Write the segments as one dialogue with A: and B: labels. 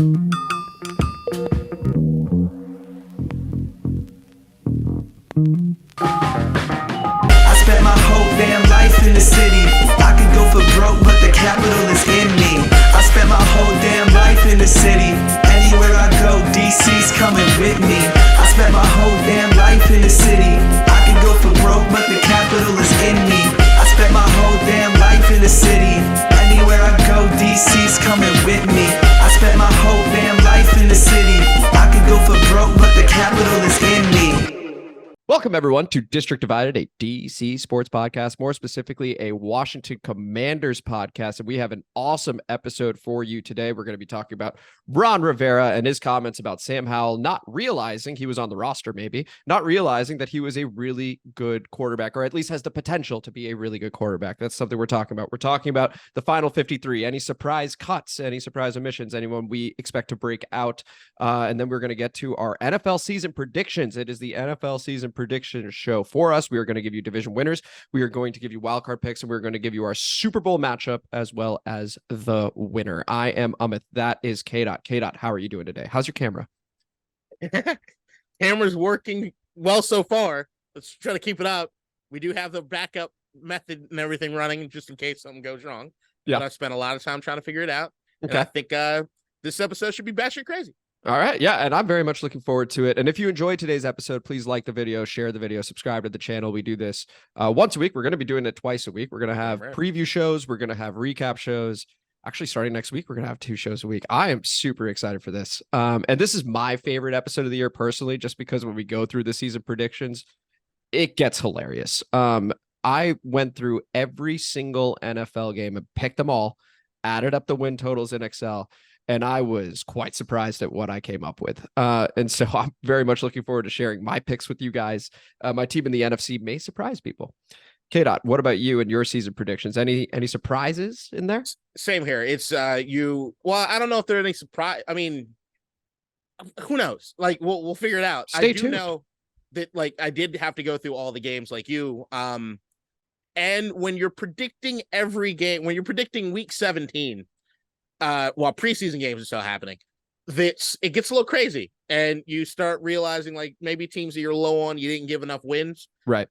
A: I spent my whole damn life in the city. I could go for broke, but the capital is in me. I spent my whole damn life in the city. Anywhere I go, DC's coming with me. I spent my whole damn life in the city. I could go for broke, but the capital is in me. I spent my whole damn life in the city. Anywhere I go, DC's coming with me. I spent my whole damn life in the city. I could go for broke, but the capital is in me.
B: Welcome, everyone, to District Divided, a DC sports podcast, more specifically a Washington Commanders podcast. And we have an awesome episode for you today. We're going to be talking about Ron Rivera and his comments about Sam Howell not realizing he was on the roster, maybe not realizing that he was a really good quarterback, or at least has the potential to be a really good quarterback. That's something we're talking about. We're talking about the final 53, any surprise cuts, any surprise omissions, anyone we expect to break out. And then we're going to get to our NFL season predictions. It is the NFL season prediction show for us. We are going to give you division winners. We are going to give you wildcard picks, and we're going to give you our Super Bowl matchup as well as the winner. I am Amit. That is KDot. KDot, how are you doing today? How's your camera?
C: Camera's working well so far. Let's try to keep it up. We do have the backup method and everything running just in case something goes wrong.
B: Yeah.
C: But I spent a lot of time trying to figure it out.
B: Okay.
C: And I think this episode should be batshit crazy.
B: All right. Yeah. And I'm very much looking forward to it. And if you enjoyed today's episode, please like the video, share the video, subscribe to the channel. We do this once a week. We're going to be doing it twice a week. We're going to have preview shows. We're going to have recap shows. Actually, starting next week, we're going to have 2 shows a week. I am super excited for this. And this is my favorite episode of the year personally, just because when we go through the season predictions, it gets hilarious. I went through every single NFL game and picked them all, added up the win totals in Excel, and I was quite surprised at what I came up with. And so I'm very much looking forward to sharing my picks with you guys. My team in the NFC may surprise people. KDot, what about you and your season predictions? Any surprises in there?
C: Same here. It's you. Well, I don't know if there are any surprise. I mean, who knows? Like we'll figure it out.
B: Stay
C: I do
B: tuned.
C: know that like I did have to go through all the games like you. And when you're predicting every game, when you're predicting week 17, while preseason games are still happening, it gets a little crazy, and you start realizing like maybe teams that you're low on, you didn't give enough wins.
B: Right.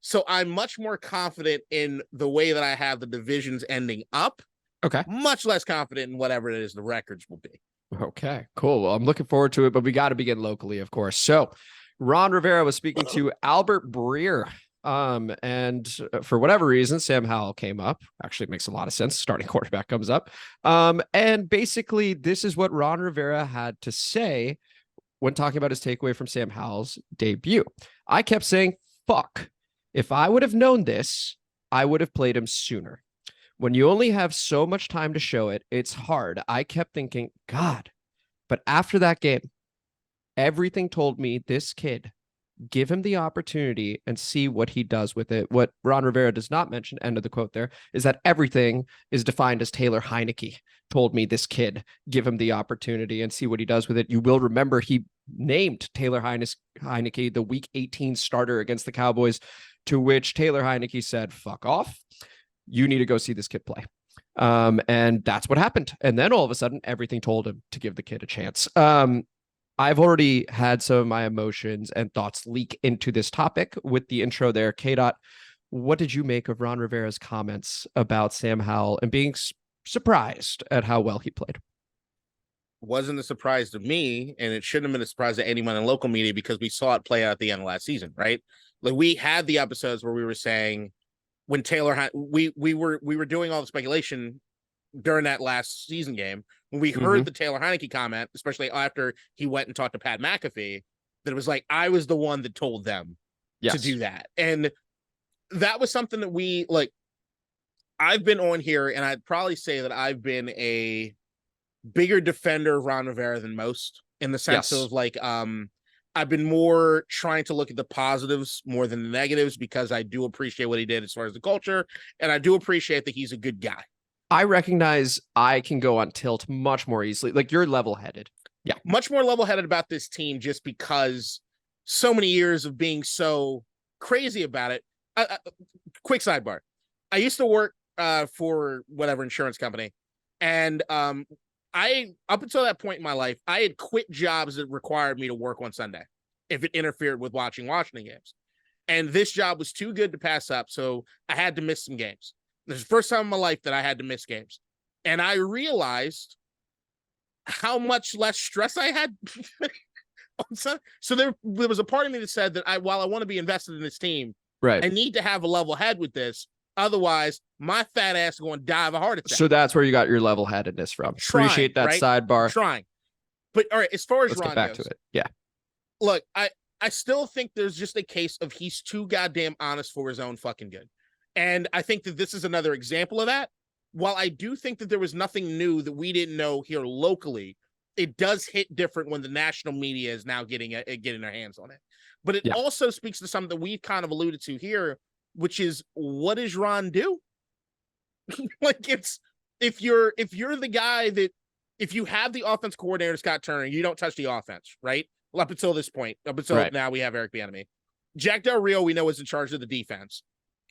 C: So I'm much more confident in the way that I have the divisions ending up.
B: Okay.
C: Much less confident in whatever it is the records will be.
B: Okay, cool. Well, I'm looking forward to it, but we got to begin locally, of course. So Ron Rivera was speaking to Albert Breer. And for whatever reason, Sam Howell came up. Actually, it makes a lot of sense. Starting quarterback comes up. And basically, this is what Ron Rivera had to say when talking about his takeaway from Sam Howell's debut. I kept saying, fuck. If I would have known this, I would have played him sooner. When you only have so much time to show it, it's hard. I kept thinking, God. But after that game, everything told me this kid, give him the opportunity and see what he does with it. What Ron Rivera does not mention, end of the quote there, is that everything is defined as Taylor Heineke told me this kid, give him the opportunity and see what he does with it. You will remember he named Taylor Heineke the week 18 starter against the Cowboys, to which Taylor Heineke said, fuck off. You need to go see this kid play. And that's what happened. And then all of a sudden, everything told him to give the kid a chance. I've already had some of my emotions and thoughts leak into this topic with the intro there. KDot, what did you make of Ron Rivera's comments about Sam Howell and being surprised at how well he played?
C: Wasn't a surprise to me, and it shouldn't have been a surprise to anyone in local media because we saw it play out at the end of last season, right? Like we had the episodes where we were saying when Taylor, we were doing all the speculation during that last season game when we heard the Taylor Heineke comment, especially after he went and talked to Pat McAfee, that it was like I was the one that told them to do that, and that was something that we like. I've been on here, and I'd probably say that I've been a bigger defender of Ron Rivera than most, in the sense of like, I've been more trying to look at the positives more than the negatives because I do appreciate what he did as far as the culture, and I do appreciate that he's a good guy.
B: I recognize I can go on tilt much more easily. Like you're level-headed. Yeah.
C: Much more level-headed about this team just because so many years of being so crazy about it. Quick sidebar. I used to work for whatever insurance company, and up until that point in my life, I had quit jobs that required me to work on Sunday if it interfered with watching Washington games. And this job was too good to pass up, so I had to miss some games. This is the first time in my life that I had to miss games. And I realized how much less stress I had. So there was a part of me that said that while I want to be invested in this team,
B: right,
C: I need to have a level head with this. Otherwise, my fat ass is going to die of a heart attack.
B: So that's where you got your level headedness from. Appreciate that, right? Sidebar.
C: Trying. But all right, as far as
B: Let's
C: Ron
B: get back
C: goes,
B: to it. Yeah.
C: Look, I still think there's just a case of he's too goddamn honest for his own fucking good. And I think that this is another example of that. While I do think that there was nothing new that we didn't know here locally, it does hit different when the national media is now getting their hands on it. But it also speaks to something that we've kind of alluded to here, which is, what does Ron do? Like, it's if you're the guy that, if you have the offense coordinator, Scott Turner, you don't touch the offense, right? Well, up until this point, now we have Eric Bieniemy. Jack Del Rio, we know, is in charge of the defense.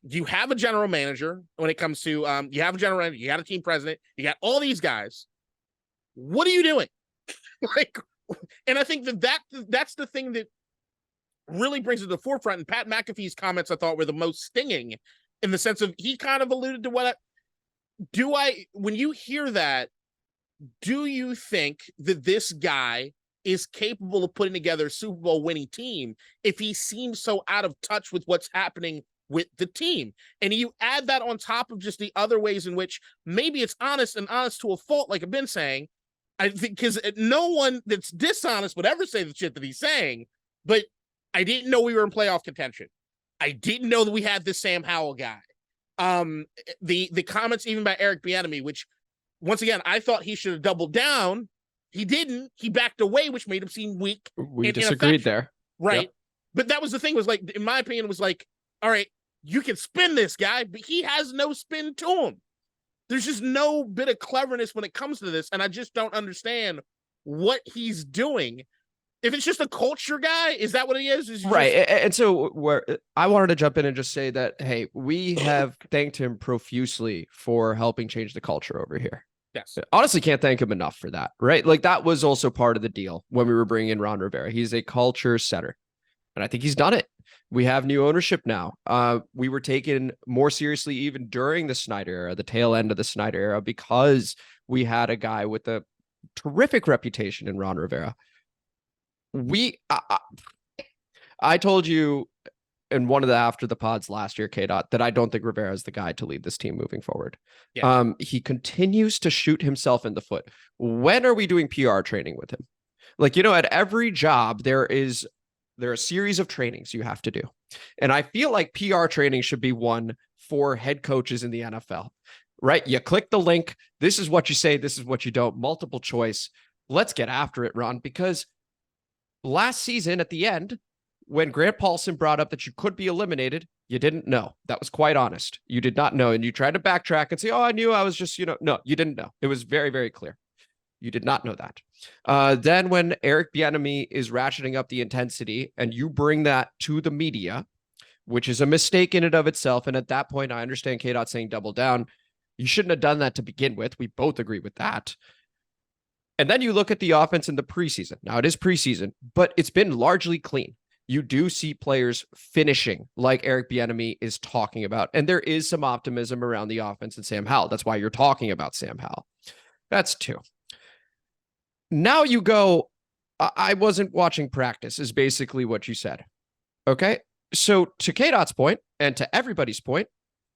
C: You have a general manager when it comes to, you have a general manager, you got a team president, you got all these guys. What are you doing? Like, and I think that's the thing that really brings it to the forefront. And Pat McAfee's comments, I thought, were the most stinging, in the sense of, he kind of alluded to when you hear that, do you think that this guy is capable of putting together a Super Bowl winning team if he seems so out of touch with what's happening with the team? And you add that on top of just the other ways in which maybe it's honest to a fault, like I've been saying. I think, because no one that's dishonest would ever say the shit that he's saying, but I didn't know we were in playoff contention. I didn't know that we had this Sam Howell guy. The comments even by Eric Bieniemy, which, once again, I thought he should have doubled down. He didn't. He backed away, which made him seem weak.
B: We disagreed there.
C: Right.
B: Yep.
C: But that was the thing, was like, in my opinion, was like, all right, you can spin this guy, but he has no spin to him. There's just no bit of cleverness when it comes to this. And I just don't understand what he's doing. If it's just a culture guy, is that what he is?
B: Right. And so I wanted to jump in and just say that, hey, we have thanked him profusely for helping change the culture over here.
C: Yes.
B: Honestly, can't thank him enough for that, right? Like, that was also part of the deal when we were bringing in Ron Rivera. He's a culture setter, and I think he's done it. We have new ownership now. We were taken more seriously even during the Snyder era, the tail end of the Snyder era, because we had a guy with a terrific reputation in Ron Rivera. I told you in one of the after the pods last year, KDot, that I don't think Rivera is the guy to lead this team moving forward. Yeah. He continues to shoot himself in the foot. When are we doing PR training with him? Like, at every job, there are a series of trainings you have to do. And I feel like PR training should be one for head coaches in the NFL, right? You click the link. This is what you say. This is what you don't. Multiple choice. Let's get after it, Ron, because last season at the end, when Grant Paulson brought up that you could be eliminated, you didn't know. That was quite honest. You did not know. And you tried to backtrack and say, oh, I knew I was just, no, you didn't know. It was very, very clear. You did not know that. Then when Eric Bieniemy is ratcheting up the intensity and you bring that to the media, which is a mistake in and of itself. And at that point, I understand KDot saying double down. You shouldn't have done that to begin with. We both agree with that. And then you look at the offense in the preseason. Now, it is preseason, but it's been largely clean. You do see players finishing like Eric Bieniemy is talking about. And there is some optimism around the offense and Sam Howell. That's why you're talking about Sam Howell. That's two. Now you go, I wasn't watching practice, is basically what you said. Okay. So to KDot's point and to everybody's point,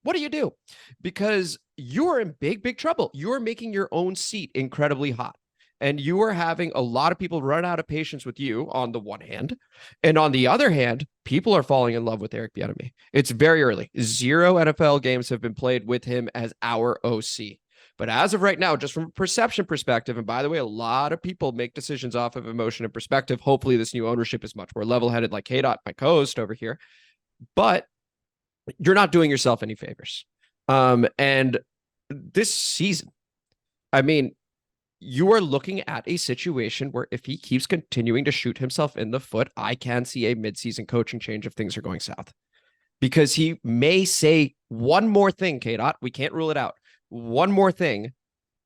B: what do you do? Because you're in big, big trouble. You're making your own seat incredibly hot. And you are having a lot of people run out of patience with you on the one hand. And on the other hand, people are falling in love with Eric Bieniemy. It's very early. 0 NFL games have been played with him as our OC. But as of right now, just from a perception perspective, and by the way, a lot of people make decisions off of emotion and perspective. Hopefully this new ownership is much more level-headed, like KDot, my co-host over here. But you're not doing yourself any favors. And this season, I mean, you are looking at a situation where if he keeps continuing to shoot himself in the foot, I can see a midseason coaching change if things are going south. Because he may say one more thing, KDot, we can't rule it out. One more thing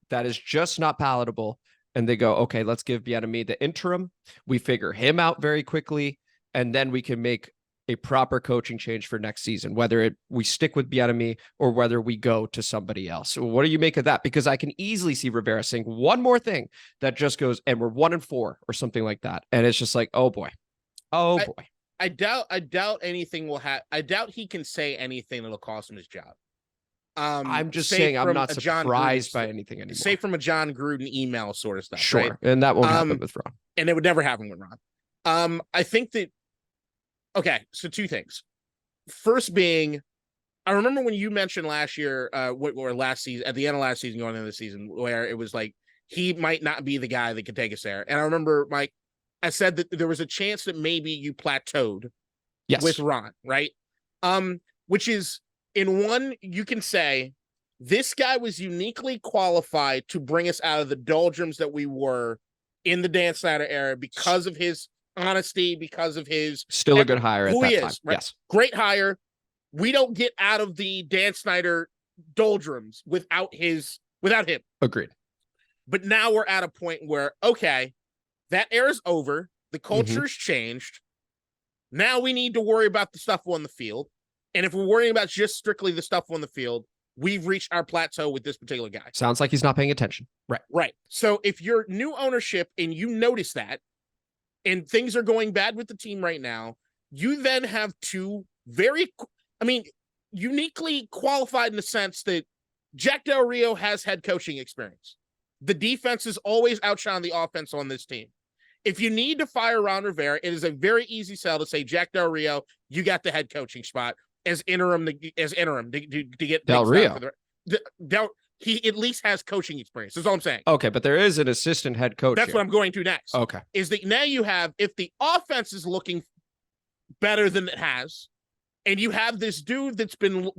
B: that is just not palatable and they go, okay, let's give Bieniemy the interim. We figure him out very quickly, and then we can make a proper coaching change for next season, whether we stick with Bieniemy or whether we go to somebody else. What do you make of that? Because I can easily see Rivera saying one more thing that just goes, and we're 1-4 or something like that. And it's just like, oh boy.
C: I doubt anything will happen. I doubt he can say anything that'll cost him his job.
B: I'm just saying I'm not surprised by anything anymore.
C: Say from a John Gruden email sort of stuff.
B: Sure.
C: Right?
B: And that won't happen with Ron.
C: And it would never happen with Ron. I think that, okay, so two things. First being, I remember when you mentioned last year, or last season, at the end of last season, going into the season, where it was like, he might not be the guy that could take us there. And I remember, Mike, I said that there was a chance that maybe you plateaued with Ron, right? Which is, in one, you can say, this guy was uniquely qualified to bring us out of the doldrums that we were in the Dan Snyder era because of his honesty, because of his
B: still a good hire at
C: who
B: that
C: he
B: time.
C: is, right?
B: Yes.
C: Great hire. We don't get out of the Dan Snyder doldrums without him.
B: Agreed.
C: But now we're at a point where, okay, that era's over. The culture's changed. Now we need to worry about the stuff on the field. And if we're worrying about just strictly the stuff on the field, we've reached our plateau with this particular guy.
B: Sounds like he's not paying attention. Right.
C: Right. So if you're new ownership and you notice that, and things are going bad with the team right now, you then have two uniquely qualified in the sense that Jack Del Rio has head coaching experience. The defense is always outshine the offense on this team. If you need to fire Ron Rivera, it is a very easy sell to say, Jack Del Rio, you got the head coaching spot as interim to get
B: Del Rio.
C: He at least has coaching experience. That's all I'm saying.
B: Okay, but there is an assistant head coach.
C: That's what I'm going to next.
B: Okay.
C: Is that now you have, if the offense is looking better than it has, and you have this dude that's been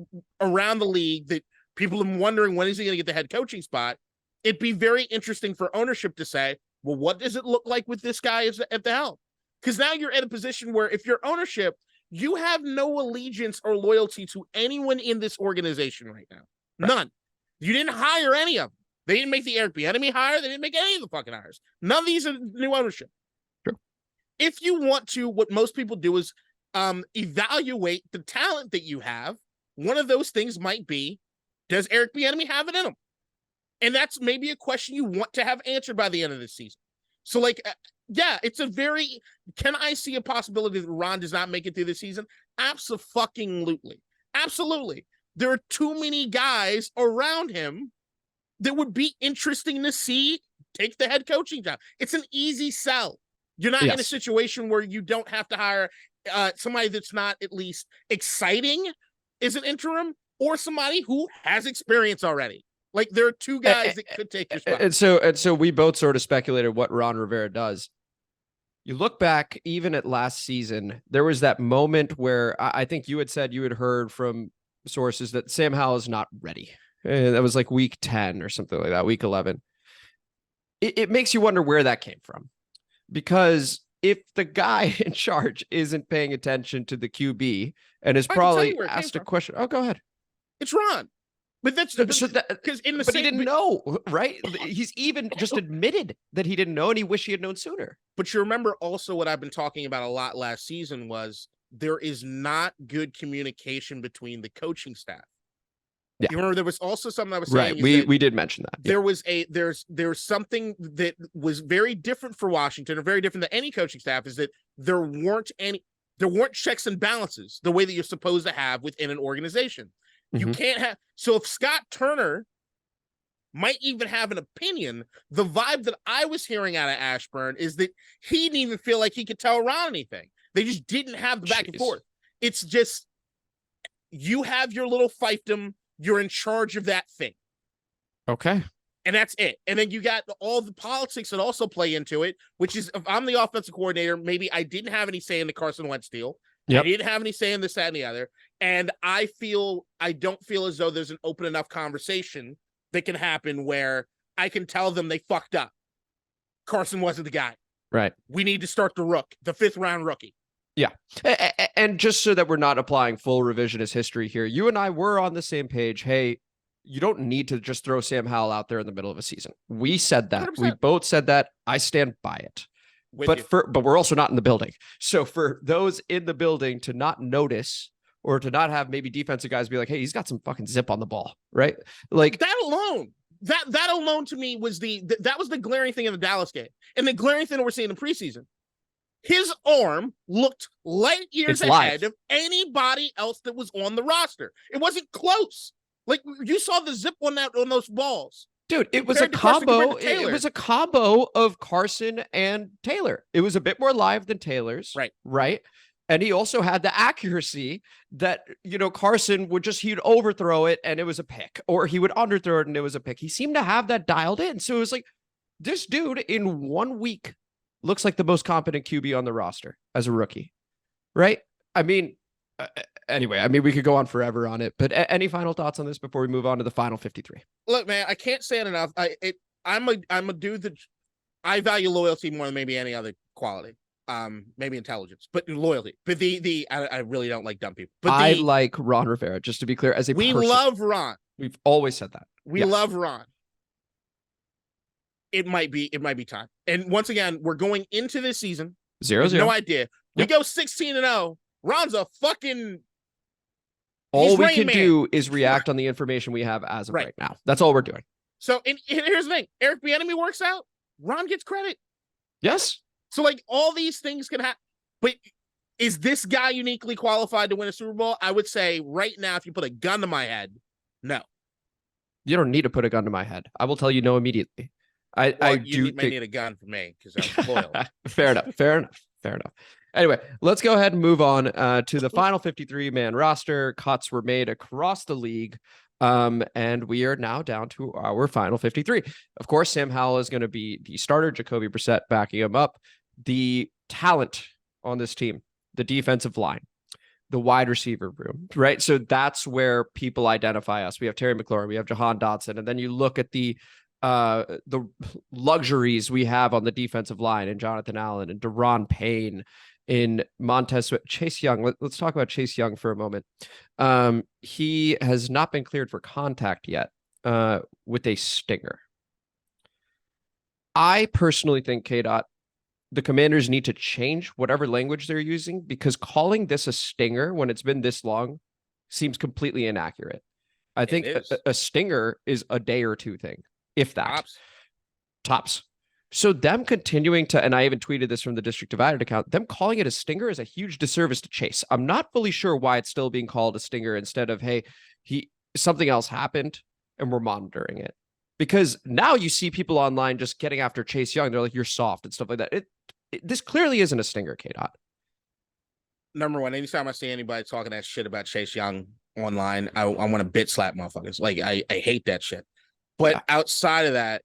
C: around the league that people are wondering when is he going to get the head coaching spot, it'd be very interesting for ownership to say, well, what does it look like with this guy at the helm? Because now you're at a position where if you're ownership, you have no allegiance or loyalty to anyone in this organization right now. Right. None. You didn't hire any of them. They didn't make the Eric Bieniemy hire. They didn't make any of the fucking hires. None of these are new ownership.
B: Sure.
C: If you want to, what most people do is evaluate the talent that you have. One of those things might be, does Eric Bieniemy have it in him? And that's maybe a question you want to have answered by the end of this season. So, it's can I see a possibility that Ron does not make it through the season? Absolutely. Absolutely. There are too many guys around him that would be interesting to see take the head coaching job. It's an easy sell. You're not in a situation where you don't have to hire somebody that's not at least exciting as an interim or somebody who has experience already. Like, there are two guys that could take your spot.
B: And so we both sort of speculated what Ron Rivera does. You look back even at last season, there was that moment where I think you had said you had heard from sources that Sam Howell is not ready. And that was like week 10 or something like that, week 11. It makes you wonder where that came from. Because if the guy in charge isn't paying attention to the QB and is probably asked a question. Oh, go ahead.
C: It's Ron. But that's because he
B: didn't know, right? He's even just admitted that he didn't know, and he wished he had known sooner.
C: But you remember also what I've been talking about a lot last season was there is not good communication between the coaching staff. Yeah. You remember there was also something I was saying.
B: Right. We did mention that.
C: There was there's something that was very different for Washington, or very different than any coaching staff, is that there weren't checks and balances the way that you're supposed to have within an organization. You can't have. So if Scott Turner might even have an opinion, the vibe that I was hearing out of Ashburn is that he didn't even feel like he could tell Ron anything. They just didn't have the back and forth. It's just, you have your little fiefdom. You're in charge of that thing.
B: Okay.
C: And that's it. And then you got all the politics that also play into it, which is, if I'm the offensive coordinator, maybe I didn't have any say in the Carson Wentz deal. Yep. I didn't have any say in this, that, and the other. And I don't feel as though there's an open enough conversation that can happen where I can tell them they fucked up. Carson wasn't the guy.
B: Right.
C: We need to start the 5th round rookie.
B: Yeah. And just so that we're not applying full revisionist history here, you and I were on the same page. Hey, you don't need to just throw Sam Howell out there in the middle of a season. We said that.
C: 100%.
B: We both said that. I stand by it. But we're also not in the building. So for those in the building to not notice or to not have maybe defensive guys be like, hey, he's got some fucking zip on the ball, right? Like
C: that alone to me was that was the glaring thing in the Dallas game. And the glaring thing that we're seeing in preseason. His arm looked light years ahead of anybody else that was on the roster. It wasn't close. Like you saw the zip on those balls.
B: Dude, it was a combo. It was a combo of Carson and Taylor. It was a bit more live than Taylor's. Right. And he also had the accuracy that, Carson he'd overthrow it and it was a pick, or he would underthrow it and it was a pick. He seemed to have that dialed in. So it was like, this dude in 1 week looks like the most competent QB on the roster as a rookie. Right. I mean, anyway, we could go on forever on it, but any final thoughts on this before we move on to the final 53?
C: Look, man, I can't say it enough. I'm a dude that I value loyalty more than maybe any other quality. Maybe intelligence, but loyalty. But I really don't like dumb people. But
B: I like Ron Rivera, just to be clear, as a person.
C: We love Ron.
B: We've always said that.
C: We love Ron. It might be time. And once again, we're going into this season
B: 0-0.
C: No idea. We go 16-0. Ron's a fucking.
B: All we can do is react on the information we have as of right now. That's all we're doing.
C: So, and here's the thing: Eric Bieniemy works out. Ron gets credit.
B: Yes.
C: So, like, all these things can happen. But is this guy uniquely qualified to win a Super Bowl? I would say right now, if you put a gun to my head, no.
B: You don't need to put a gun to my head. I will tell you no immediately.
C: You may need a gun for me because I'm loyal.
B: Fair enough. Anyway, let's go ahead and move on to the final 53-man roster. Cuts were made across the league, and we are now down to our final 53. Of course, Sam Howell is going to be the starter, Jacoby Brissett backing him up. The talent on this team, the defensive line, the wide receiver room, right? So that's where people identify us. We have Terry McLaurin, we have Jahan Dotson, and then you look at the luxuries we have on the defensive line in Jonathan Allen and Deron Payne, in Montez, Chase Young. Let's talk about Chase Young for a moment. He has not been cleared for contact yet with a stinger. I personally think, KDot, the Commanders need to change whatever language they're using, because calling this a stinger when it's been this long seems completely inaccurate. I think a stinger is a day or two thing, if that. Tops. So them continuing to, and I even tweeted this from the District Divided account, them calling it a stinger is a huge disservice to Chase. I'm not fully sure why it's still being called a stinger instead of, hey, something else happened and we're monitoring it. Because now you see people online just getting after Chase Young. They're like, you're soft and stuff like that. This clearly isn't a stinger, KDot.
C: Number one, anytime I see anybody talking that shit about Chase Young online, I want to bitch slap motherfuckers. Like, I hate that shit. But outside of that,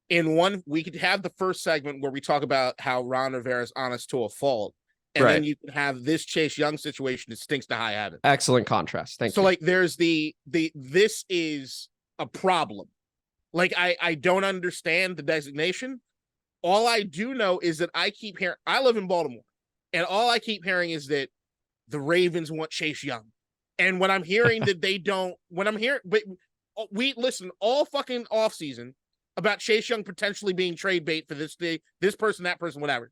C: we could have the first segment where we talk about how Ron Rivera is honest to a fault. And then you can have this Chase Young situation that stinks to high heaven.
B: Excellent contrast. Thank you.
C: So, like, there's this is a problem. Like, I don't understand the designation. All I do know is that I live in Baltimore, and all I keep hearing is that the Ravens want Chase Young. And when I'm hearing that they don't, but we listen all fucking offseason about Chase Young potentially being trade bait for this person, that person, whatever.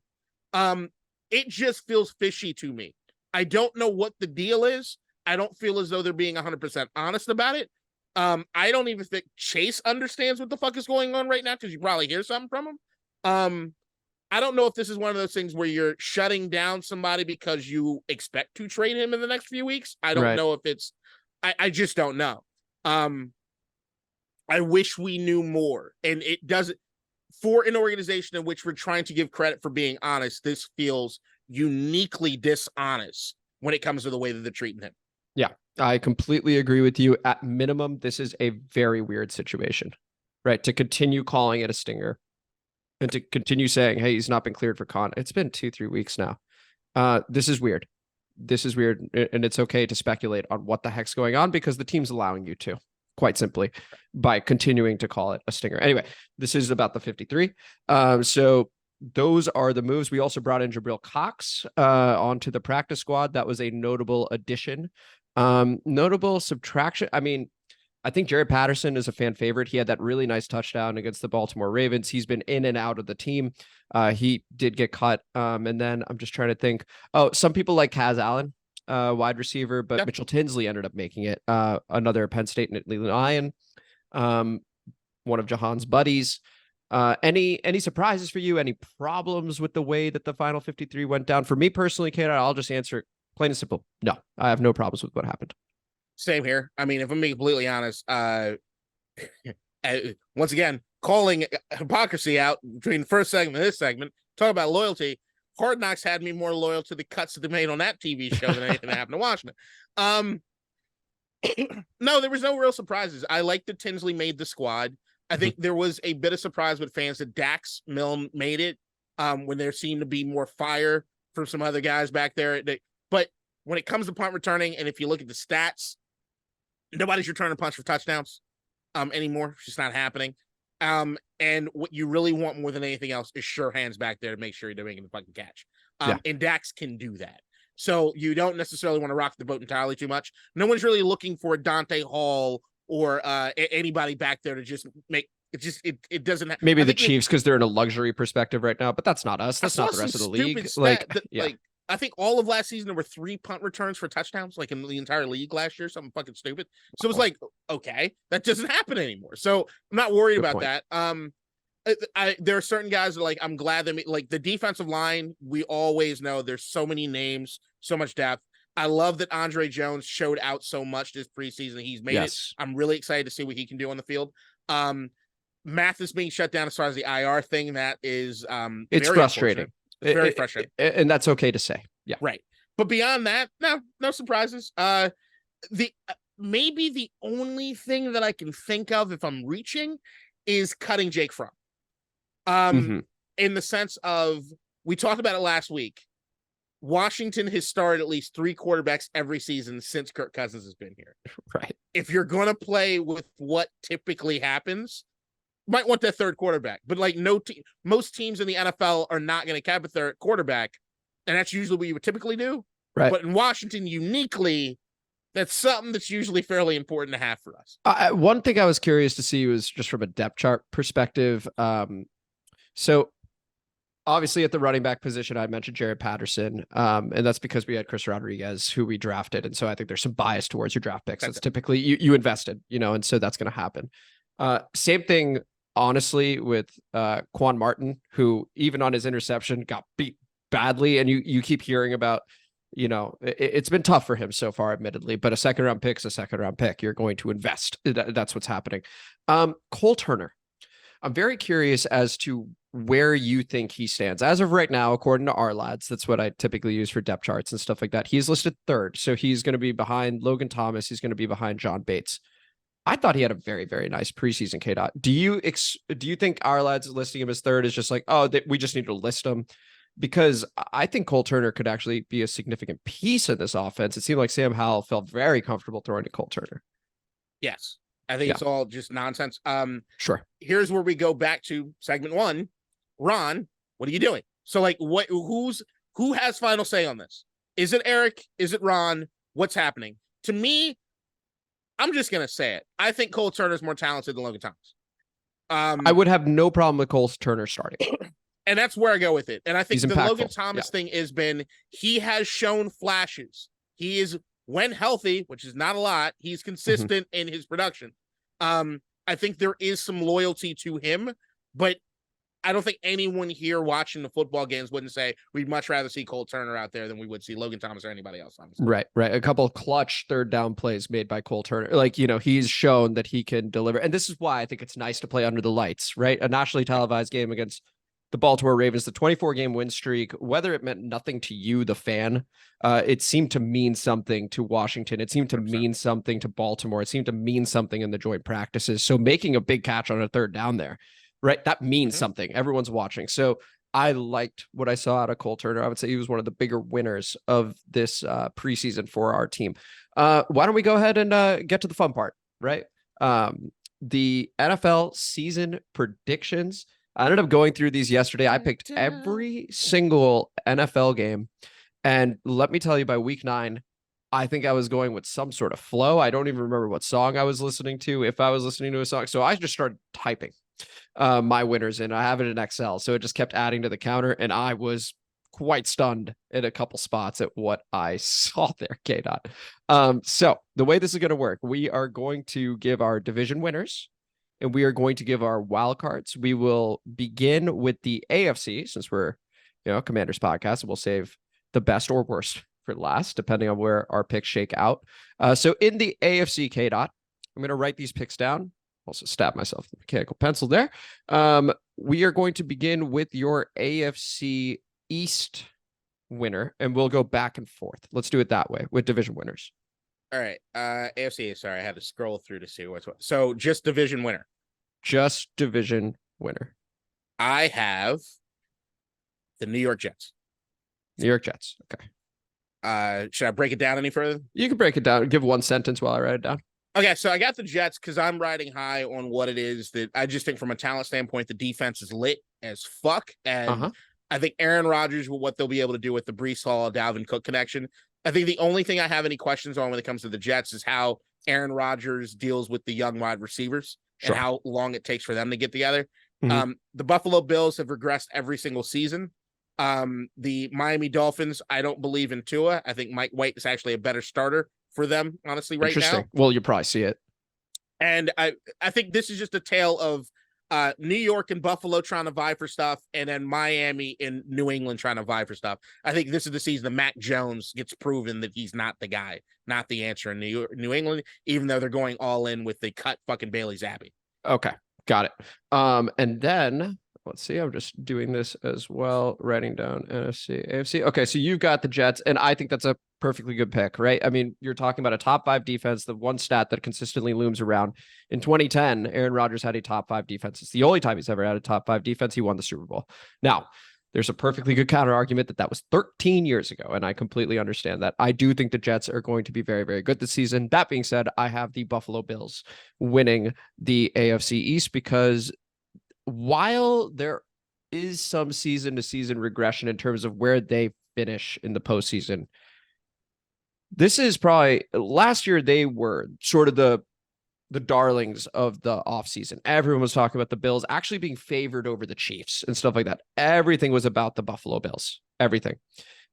C: It just feels fishy to me. I don't know what the deal is. I don't feel as though they're being 100% honest about it. I don't even think Chase understands what the fuck is going on right now, because you probably hear something from him. I don't know if this is one of those things where you're shutting down somebody because you expect to trade him in the next few weeks. I don't know if it's, I just don't know. I wish we knew more, and it doesn't, for an organization in which we're trying to give credit for being honest, this feels uniquely dishonest when it comes to the way that they're treating him.
B: Yeah, I completely agree with you. At minimum, this is a very weird situation, right? To continue calling it a stinger and to continue saying, hey, he's not been cleared for con. It's been 2-3 weeks now. This is weird. And it's okay to speculate on what the heck's going on, because the team's allowing you to, quite simply, by continuing to call it a stinger. Anyway, this is about the 53. So those are the moves. We also brought in Jabril Cox onto the practice squad. That was a notable addition. Notable subtraction. I mean, I think Jared Patterson is a fan favorite. He had that really nice touchdown against the Baltimore Ravens. He's been in and out of the team. He did get cut. And then I'm just trying to think. Oh, some people like Kaz Allen, wide receiver, but
C: Yep.
B: Mitchell Tinsley ended up making it. Another Penn State Lion, one of Jahan's buddies. Any surprises for you? Any problems with the way that the final 53 went down? For me personally, KDot, I'll just answer it plain and simple. No, I have no problems with what happened.
C: Same here. I mean, if I'm being completely honest, once again, calling hypocrisy out between the first segment and this segment, talk about loyalty. Hard Knocks had me more loyal to the cuts that they made on that TV show than anything that happened to Washington. No, there was no real surprises. I like that Tinsley made the squad. I think there was a bit of surprise with fans that Dax Milne made it when there seemed to be more fire from some other guys back there. But when it comes to punt returning, and if you look at the stats, nobody's returning punts for touchdowns anymore. It's just not happening. And what you really want more than anything else is sure hands back there to make sure you're making the fucking catch. And Dax can do that. So you don't necessarily want to rock the boat entirely too much. No one's really looking for Dante Hall or anybody back there to just make it. Just it doesn't.
B: Maybe the Chiefs because they're in a luxury perspective right now, but that's not us. That's not the rest of the league. Like
C: I think all of last season there were 3 punt returns for touchdowns, like in the entire league last year. Something fucking stupid. So it was like, okay, that doesn't happen anymore. So I'm not worried about that. There are certain guys that like I'm glad that like the defensive line. We always know there's so many names, so much depth. I love that Andre Jones showed out so much this preseason. He's made it. I'm really excited to see what he can do on the field. Mathis being shut down as far as the IR thing, that is
B: it's frustrating.
C: It's very frustrating.
B: And that's okay to say. Yeah.
C: Right. But beyond that, no surprises. Maybe the only thing that I can think of if I'm reaching is cutting Jake Fromm. In the sense of, we talked about it last week. Washington has started at least 3 quarterbacks every season since Kirk Cousins has been here.
B: Right.
C: If you're going to play with what typically happens, might want that third quarterback, but like most teams in the NFL are not going to cap a third quarterback. And that's usually what you would typically do.
B: Right.
C: But in Washington, uniquely, that's something that's usually fairly important to have for us.
B: One thing I was curious to see was just from a depth chart perspective. So obviously at the running back position, I mentioned Jared Patterson. And that's because we had Chris Rodriguez, who we drafted. And so I think there's some bias towards your draft picks. That's typically you invested, and so that's going to happen. Same thing, honestly, with Quan Martin, who even on his interception got beat badly. And you keep hearing about, it's been tough for him so far, admittedly, but a second round pick is a second round pick. You're going to invest. That's what's happening. Cole Turner. I'm very curious as to where you think he stands. As of right now, according to our lads, that's what I typically use for depth charts and stuff like that. He's listed 3rd. So he's going to be behind Logan Thomas. He's going to be behind John Bates. I thought he had a very, very nice preseason, KDot. Do you think our lads listing him as 3rd is just like, we just need to list him? Because I think Cole Turner could actually be a significant piece in this offense. It seemed like Sam Howell felt very comfortable throwing to Cole Turner. Yes.
C: I think it's all just nonsense.
B: Sure.
C: Here's where we go back to segment 1. Ron, what are you doing? So like who has final say on this? Is it Eric? Is it Ron? What's happening? To me, I'm just going to say it. I think Cole Turner is more talented than Logan Thomas.
B: I would have no problem with Cole Turner starting.
C: And that's where I go with it. And I think the
B: impactful.
C: Logan Thomas thing has been, he has shown flashes. He is, when healthy, which is not a lot, he's consistent in his production. I think there is some loyalty to him, but I don't think anyone here watching the football games wouldn't say we'd much rather see Cole Turner out there than we would see Logan Thomas or anybody else. Honestly.
B: Right. A couple of clutch 3rd down plays made by Cole Turner. Like, he's shown that he can deliver. And this is why I think it's nice to play under the lights, right? A nationally televised game against the Baltimore Ravens, the 24-game win streak, whether it meant nothing to you, the fan, it seemed to mean something to Washington. It seemed to mean something to Baltimore. It seemed to mean something in the joint practices. So making a big catch on a 3rd down there, right? That means something. Everyone's watching. So I liked what I saw out of Cole Turner. I would say he was one of the bigger winners of this preseason for our team. Why don't we go ahead and get to the fun part, right? The NFL season predictions. I ended up going through these yesterday. I picked every single NFL game. And let me tell you, by week 9, I think I was going with some sort of flow. I don't even remember what song I was listening to, if I was listening to a song. So I just started typing my winners in. I have it in Excel. So it just kept adding to the counter. And I was quite stunned in a couple spots at what I saw there, KDot. So the way this is going to work, we are going to give our division winners and we are going to give our wild cards. We will begin with the AFC since we're, Commanders podcast, and we'll save the best or worst for last, depending on where our picks shake out. So in the AFC, KDot, I'm going to write these picks down. Also stab myself with the mechanical pencil there. We are going to begin with your AFC East winner, and we'll go back and forth. Let's do it that way with division winners.
C: All right. AFC, sorry, I had to scroll through to see what's what. So just division winner.
B: Just division winner.
C: I have the New York Jets.
B: New York Jets. Okay.
C: Should I break it down any further?
B: You can break it down. Give one sentence while I write it down.
C: Okay, so I got the Jets because I'm riding high on what it is that I just think from a talent standpoint, the defense is lit as fuck. And I think Aaron Rodgers, with what they'll be able to do with the Breece Hall, Dalvin Cook connection. I think the only thing I have any questions on when it comes to the Jets is how Aaron Rodgers deals with the young wide receivers and how long it takes for them to get together. The Buffalo Bills have regressed every single season. The Miami Dolphins, I don't believe in Tua. I think Mike White is actually a better starter for them, honestly, right now.
B: Well, you probably see it.
C: And I think this is just a tale of New York and Buffalo trying to vie for stuff, and then Miami and New England trying to vie for stuff. I think this is the season that Mac Jones gets proven that he's not the guy, not the answer in New England, even though they're going all in with the cut fucking Bailey Zappi.
B: Okay, got it. And then let's see, I'm just doing this as well, writing down NFC, AFC. Okay, so you've got the Jets, and I think that's a perfectly good pick, right? I mean, you're talking about a top 5 defense, the one stat that consistently looms around. In 2010, Aaron Rodgers had a top 5 defense. It's the only time he's ever had a top 5 defense. He won the Super Bowl. Now, there's a perfectly good counter argument that was 13 years ago, and I completely understand that. I do think the Jets are going to be very, very good this season. That being said, I have the Buffalo Bills winning the AFC East because while there is some season-to-season regression in terms of where they finish in the postseason, this is probably last year they were sort of the darlings of the offseason. Everyone was talking about the Bills actually being favored over the Chiefs and stuff like that. Everything was about the Buffalo Bills. Everything.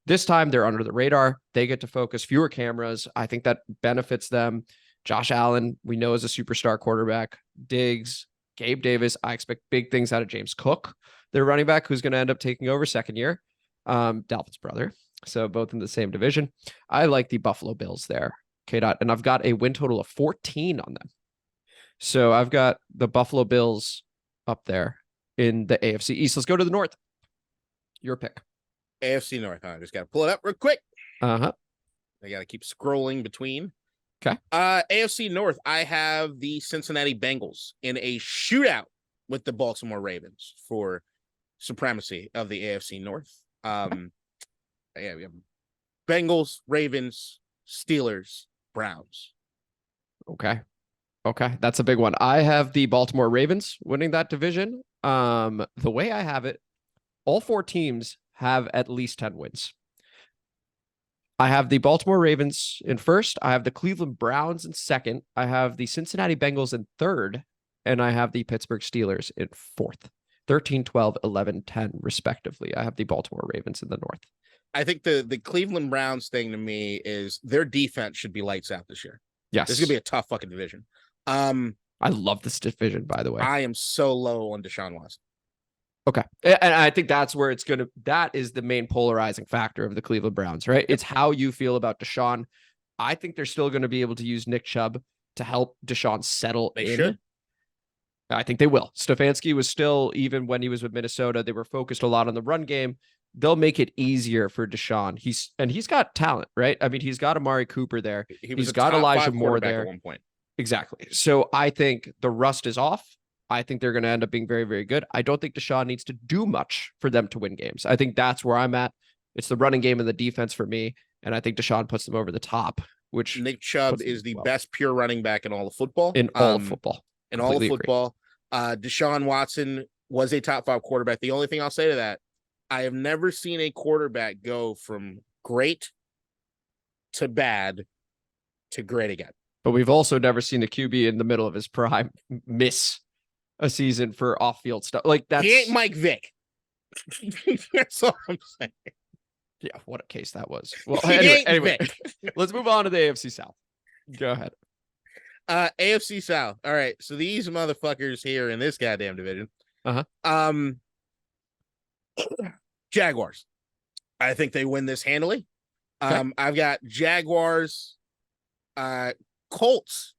B: This time they're under the radar. They get to focus, fewer cameras. I think that benefits them. Josh Allen, we know, is a superstar quarterback. Diggs, Gabe Davis. I expect big things out of James Cook, their running back, who's going to end up taking over second year. Dalvin's brother. So both in the same division. I like the Buffalo Bills there, KDot, and I've got a win total of 14 on them. So I've got the Buffalo Bills up there in the AFC East. Let's go to the North. Your pick.
C: AFC North. I just got to pull it up real quick. I got to keep scrolling between.
B: Okay.
C: AFC North, I have the Cincinnati Bengals in a shootout with the Baltimore Ravens for supremacy of the AFC North. Yeah, we have Bengals, Ravens, Steelers, Browns.
B: Okay. That's a big one. I have the Baltimore Ravens winning that division. The way I have it, all 4 teams have at least 10 wins. I have the Baltimore Ravens in first. I have the Cleveland Browns in second. I have the Cincinnati Bengals in third. And I have the Pittsburgh Steelers in fourth. 13, 12, 11, 10, respectively. I have the Baltimore Ravens in the North.
C: I think the Cleveland Browns thing to me is their defense should be lights out this year.
B: Yes.
C: This is going to be a tough fucking division.
B: I love this division, by the way.
C: I am so low on Deshaun Watson.
B: Okay. And I think that's where that is the main polarizing factor of the Cleveland Browns, right? It's how you feel about Deshaun. I think they're still going to be able to use Nick Chubb to help Deshaun settle in. They should. I think they will. Stefanski was still, even when he was with Minnesota, they were focused a lot on the run game. They'll make it easier for Deshaun. He's got talent, right? I mean, he's got Amari Cooper there. He's got Elijah Moore there.
C: At one point.
B: Exactly. So I think the rust is off. I think they're going to end up being very, very good. I don't think Deshaun needs to do much for them to win games. I think that's where I'm at. It's the running game and the defense for me. And I think Deshaun puts them over the top, which
C: Nick Chubb is the best pure running back in all of football.
B: In all of football.
C: In all of football. Deshaun Watson was a top 5 quarterback. The only thing I'll say to that, I have never seen a quarterback go from great to bad to great again.
B: But we've also never seen a QB in the middle of his prime miss a season for off-field stuff. Like that's
C: He ain't Mike Vick. That's all I'm saying.
B: Yeah, what a case that was. Well,
C: He
B: anyway,
C: ain't
B: let's move on to the AFC South. Go ahead.
C: AFC South. All right. So these motherfuckers here in this goddamn division. Jaguars. I think they win this handily.
B: Okay.
C: I've got Jaguars, Colts,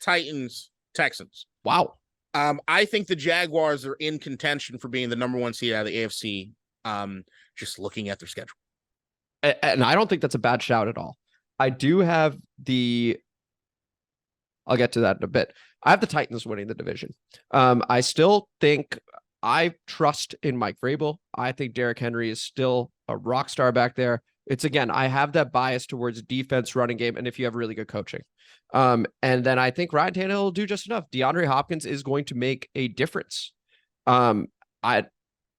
C: Titans, Texans.
B: Wow.
C: I think the Jaguars are in contention for being the number 1 seed out of the AFC. Just looking at their schedule.
B: And I don't think that's a bad shout at all. I do have I'll get to that in a bit. I have the Titans winning the division. I still think I trust in Mike Vrabel. I think Derrick Henry is still a rock star back there. It's again, I have that bias towards defense, running game, and if you have really good coaching. And then I think Ryan Tannehill will do just enough. DeAndre Hopkins is going to make a difference. I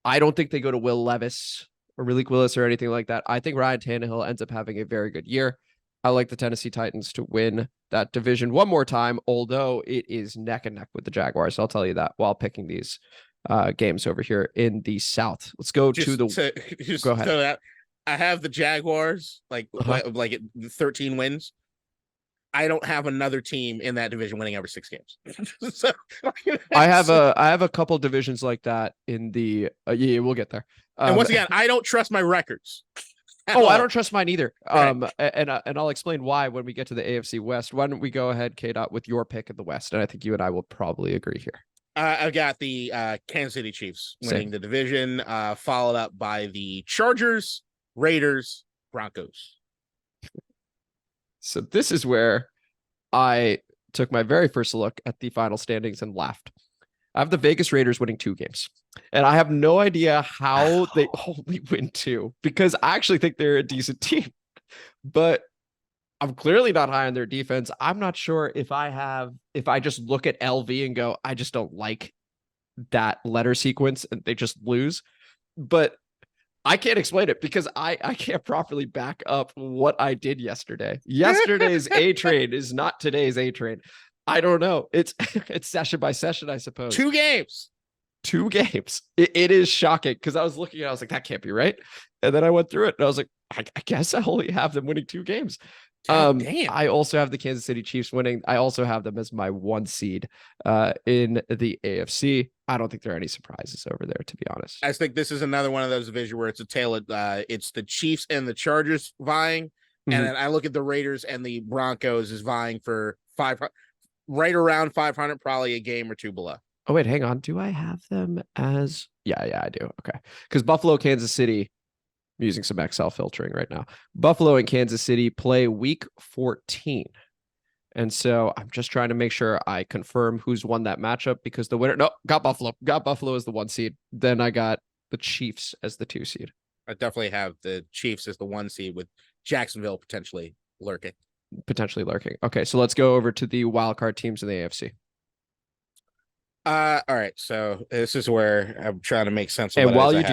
B: don't think they go to Will Levis or Malik Willis or anything like that. I think Ryan Tannehill ends up having a very good year. I like the Tennessee Titans to win that division one more time, although it is neck and neck with the Jaguars. I'll tell you that while picking these games over here in the South. Let's go to the. Go ahead.
C: So that I have the Jaguars like 13 wins. I don't have another team in that division winning over 6 games. So,
B: I have a couple divisions like that in the yeah, we'll get there.
C: And once again, I don't trust my records.
B: I don't trust mine either.
C: Right.
B: And I'll explain why when we get to the AFC West. Why don't we go ahead, KDot, with your pick in the West? And I think you and I will probably agree here.
C: I've got the Kansas City Chiefs winning the division, followed up by the Chargers, Raiders, Broncos.
B: So this is where I took my very first look at the final standings and laughed. I have the Vegas Raiders winning 2 games. And I have no idea how they only win 2, because I actually think they're a decent team. But I'm clearly not high on their defense. I'm not sure if I just look at LV and go, I just don't like that letter sequence and they just lose. But I can't explain it because I can't properly back up what I did yesterday. Yesterday's A train is not today's A train. I don't know. It's session by session, I suppose.
C: 2 games.
B: 2 games. It is shocking because I was looking and I was like, that can't be right. And then I went through it and I was like, I guess I only have them winning 2 games.
C: Damn.
B: I also have the Kansas City Chiefs winning. I also have them as my 1 seed in the AFC. I don't think there are any surprises over there, to be honest.
C: I think this is another one of those divisions where it's a tale of it's the Chiefs and the Chargers vying. Mm-hmm. And then I look at the Raiders and the Broncos is vying for 500, right around 500, probably a game or 2 below.
B: Oh, wait, hang on. Do I have them as? Yeah, I do. Okay. Because Buffalo, Kansas City, I'm using some Excel filtering right now. Buffalo and Kansas City play week 14. And so I'm just trying to make sure I confirm who's won that matchup because the winner, got Buffalo as the 1 seed. Then I got the Chiefs as the 2 seed.
C: I definitely have the Chiefs as the 1 seed with Jacksonville potentially lurking.
B: Okay, so let's go over to the wildcard teams in the AFC.
C: All right. So this is where I'm trying to make sense of
B: and
C: what
B: while you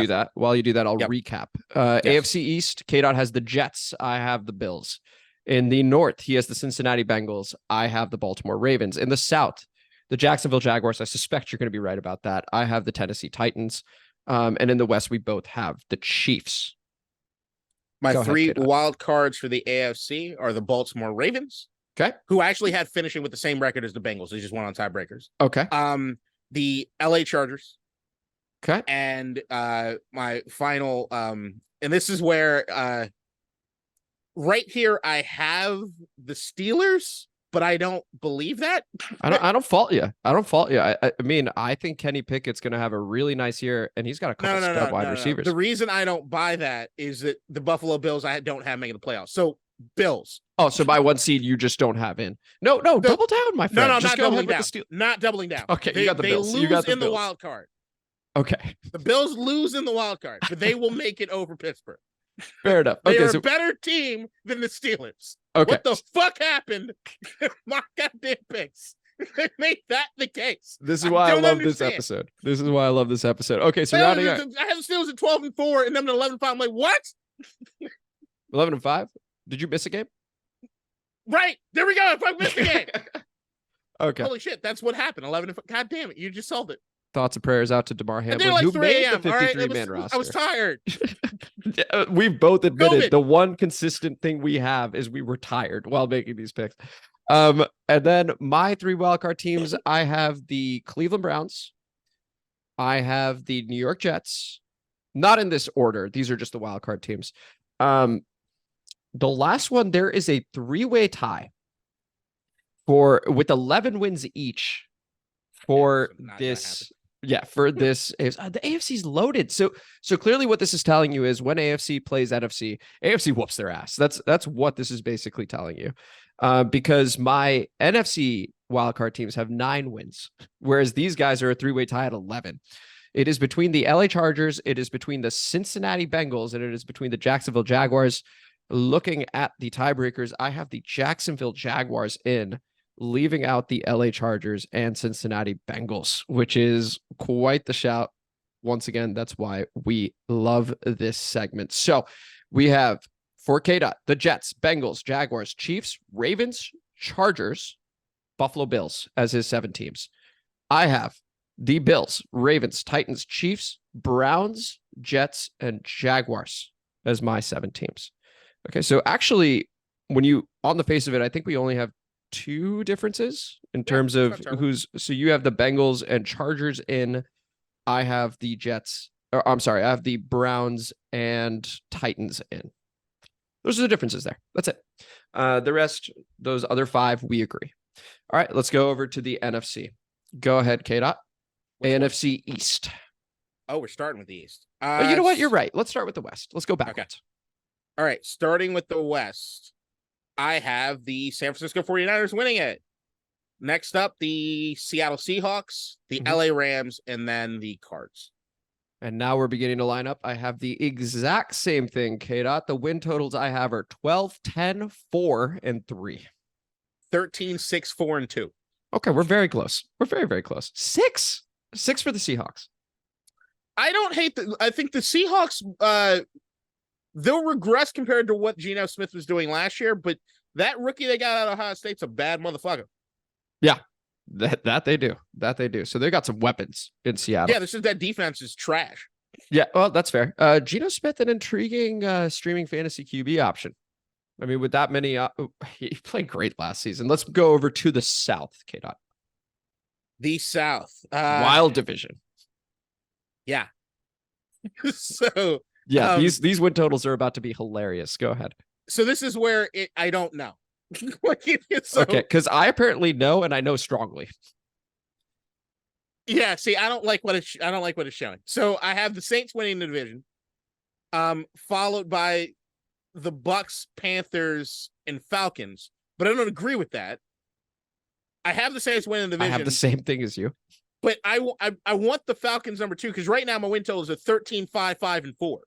B: do that, I'll
C: Yep.
B: recap.
C: Yes.
B: AFC East, KDot has the Jets. I have the Bills. In the North, he has the Cincinnati Bengals. I have the Baltimore Ravens. In the South, the Jacksonville Jaguars. I suspect you're going to be right about that. I have the Tennessee Titans. And in the West, we both have the Chiefs.
C: My
B: Go
C: 3
B: ahead, KDot.
C: wild cards for the AFC are the Baltimore Ravens.
B: Okay.
C: Who actually had finishing with the same record as the Bengals. They just won on tiebreakers.
B: Okay.
C: The LA Chargers.
B: Okay.
C: And my final and this is where right here I have the Steelers, but I don't believe that.
B: I don't fault you. I mean, I think Kenny Pickett's going to have a really nice year, and he's got a couple stud wide receivers.
C: The reason I don't buy that is that the Buffalo Bills I don't have making the playoffs. So Bills.
B: Oh, so by 1 seed you just don't have in. No, double down, my friend.
C: No,
B: just
C: not doubling down. Not doubling down.
B: Okay, you got the Bills.
C: They lose in the wild card.
B: Okay.
C: The Bills lose in the wild card, but they will make it over Pittsburgh.
B: Fair enough.
C: They
B: Okay,
C: are
B: so
C: a better team than the Steelers.
B: okay.
C: What the fuck happened? My goddamn picks. They made that the case.
B: This is why I
C: don't
B: love
C: understand.
B: this episode. Okay, so rounding out
C: I have the Steelers at 12-4 and them at 11-5. I'm like, what?
B: 11-5. Did you miss a game?
C: Right. There we go. I missed the game.
B: Okay.
C: Holy shit. That's what happened. 11. God damn it. You just solved it.
B: Thoughts and prayers out to DeMar
C: And then
B: Hamlin,
C: like
B: who
C: 3
B: made
C: a.m.
B: the
C: All right.
B: 53-man roster.
C: I was tired.
B: We've both admitted
C: COVID.
B: the one consistent thing we have is we were tired while making these picks. And then my 3 wildcard teams, I have the Cleveland Browns. I have the New York Jets. Not in this order. These are just the wildcard teams. The last one, there is a 3-way tie with 11 wins each for this. Yeah, for this, the AFC's loaded. So clearly what this is telling you is when AFC plays NFC, AFC whoops their ass. That's what this is basically telling you. Because my NFC wildcard teams have 9 wins, whereas these guys are a 3-way tie at 11. It is between the LA Chargers, it is between the Cincinnati Bengals, and it is between the Jacksonville Jaguars. Looking at the tiebreakers, I have the Jacksonville Jaguars in, leaving out the LA Chargers and Cincinnati Bengals, which is quite the shout. Once again, that's why we love this segment. So we have for KDot, the Jets, Bengals, Jaguars, Chiefs, Ravens, Chargers, Buffalo Bills as his 7 teams. I have the Bills, Ravens, Titans, Chiefs, Browns, Jets, and Jaguars as my 7 teams. Okay, so actually, when you, on the face of it, I think we only have 2 differences in terms of who's, so you have the Bengals and Chargers in, I have the Jets, or I'm sorry, I have the Browns and Titans in. Those are the differences there. That's it. The rest, those other 5, we agree. All right, let's go over to the NFC. Go ahead, KDot. NFC East.
C: Oh, we're starting with the East.
B: Oh, you know what? You're right. Let's start with the West. Let's go backwards.
C: Okay. All right, starting with the West, I have the San Francisco 49ers winning it. Next up, the Seattle Seahawks, the LA Rams, and then the Cards.
B: And now we're beginning to line up. I have the exact same thing, KDot. The win totals I have are 12, 10, 4, and 3.
C: 13, 6, 4, and 2.
B: Okay, we're very close. We're very, very close. 6 for the Seahawks.
C: I don't hate I think the Seahawks, they'll regress compared to what Geno Smith was doing last year, but that rookie they got out of Ohio State's a bad motherfucker.
B: Yeah, that they do. That they do. So they got some weapons in Seattle.
C: Yeah, that defense is trash.
B: Yeah, well, that's fair. Geno Smith, an intriguing streaming fantasy QB option. I mean, with that many, he played great last season. Let's go over to the South, KDot.
C: The South.
B: Wild division.
C: Yeah. So
B: yeah, these win totals are about to be hilarious. Go ahead.
C: So this is where I don't know. Okay,
B: because I apparently know, and I know strongly.
C: Yeah, see, I don't like what it's showing. So I have the Saints winning the division, followed by the Bucks, Panthers, and Falcons. But I don't agree with that. I have the Saints winning the division.
B: I have the same thing as you.
C: But I want the Falcons number 2 because right now my win total is a 13, 5, 5, and 4.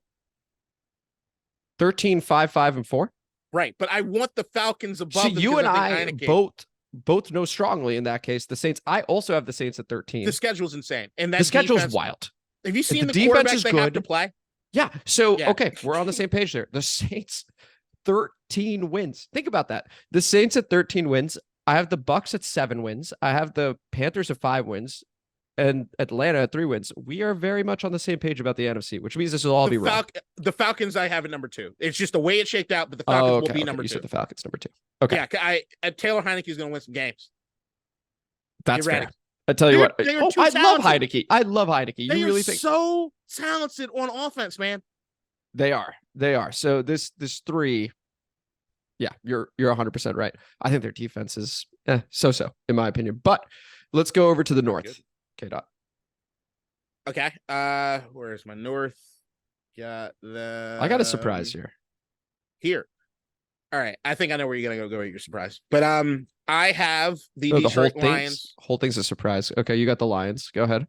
B: 13, 5, 5, and 4?
C: Right, but I want the Falcons above.
B: See, you and I both know strongly in that case. The Saints. I also have the Saints at 13.
C: The schedule's insane, and that
B: the schedule's wild.
C: Have you seen the
B: defense
C: quarterbacks
B: is
C: they
B: good.
C: have to play?
B: Yeah. So okay, we're on the same page there. The Saints, 13 wins. Think about that. The Saints at 13 wins. I have the Bucks at 7 wins. I have the Panthers at 5 wins. And Atlanta at 3 wins. We are very much on the same page about the NFC, which means this will all be wrong.
C: The Falcons I have at number 2. It's just the way it shaped out, but the Falcons will be number 2.
B: You said the Falcons number 2. Okay.
C: Yeah, Taylor Heineke is going to win some games.
B: That's fair. I tell you what. I love Heineke. I love Heineke.
C: You really think so talented on offense, man?
B: They are. So this 3. Yeah, you're 100% right. I think their defense is so in my opinion. But let's go over to the North. KDot.
C: Okay. Where's my North? Got the.
B: I got a surprise
C: here. All right. I think I know where you're gonna go with your surprise. But I have the Detroit Lions.
B: Whole thing's a surprise. Okay, you got the Lions. Go ahead.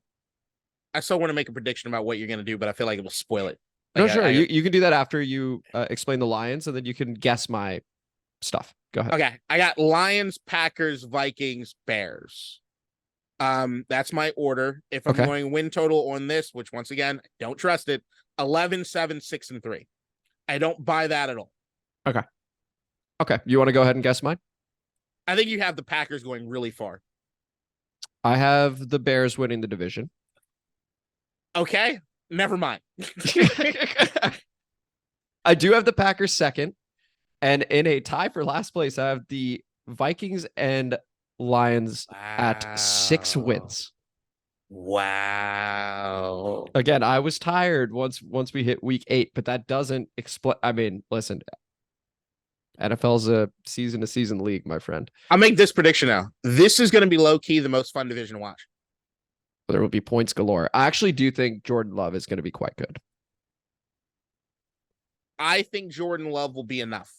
C: I still want to make a prediction about what you're gonna do, but I feel like it will spoil it.
B: No, sure. You can do that after you explain the Lions, and then you can guess my stuff. Go ahead.
C: Okay. I got Lions, Packers, Vikings, Bears. That's my order. If I'm going win total on this, which once again, I don't trust it, 11, 7, 6, and 3. I don't buy that at all.
B: Okay. You want to go ahead and guess mine?
C: I think you have the Packers going really far.
B: I have the Bears winning the division.
C: Okay, never mind.
B: I do have the Packers second. And in a tie for last place, I have the Vikings and Lions at 6 wins.
C: Wow.
B: Again, I was tired once we hit week 8, but that doesn't explain. I mean, listen, NFL's a season-to-season league, my friend.
C: I'll make this prediction now. This is going to be low-key the most fun division to watch.
B: There will be points galore. I actually do think Jordan Love is going to be quite good.
C: I think Jordan Love will be enough.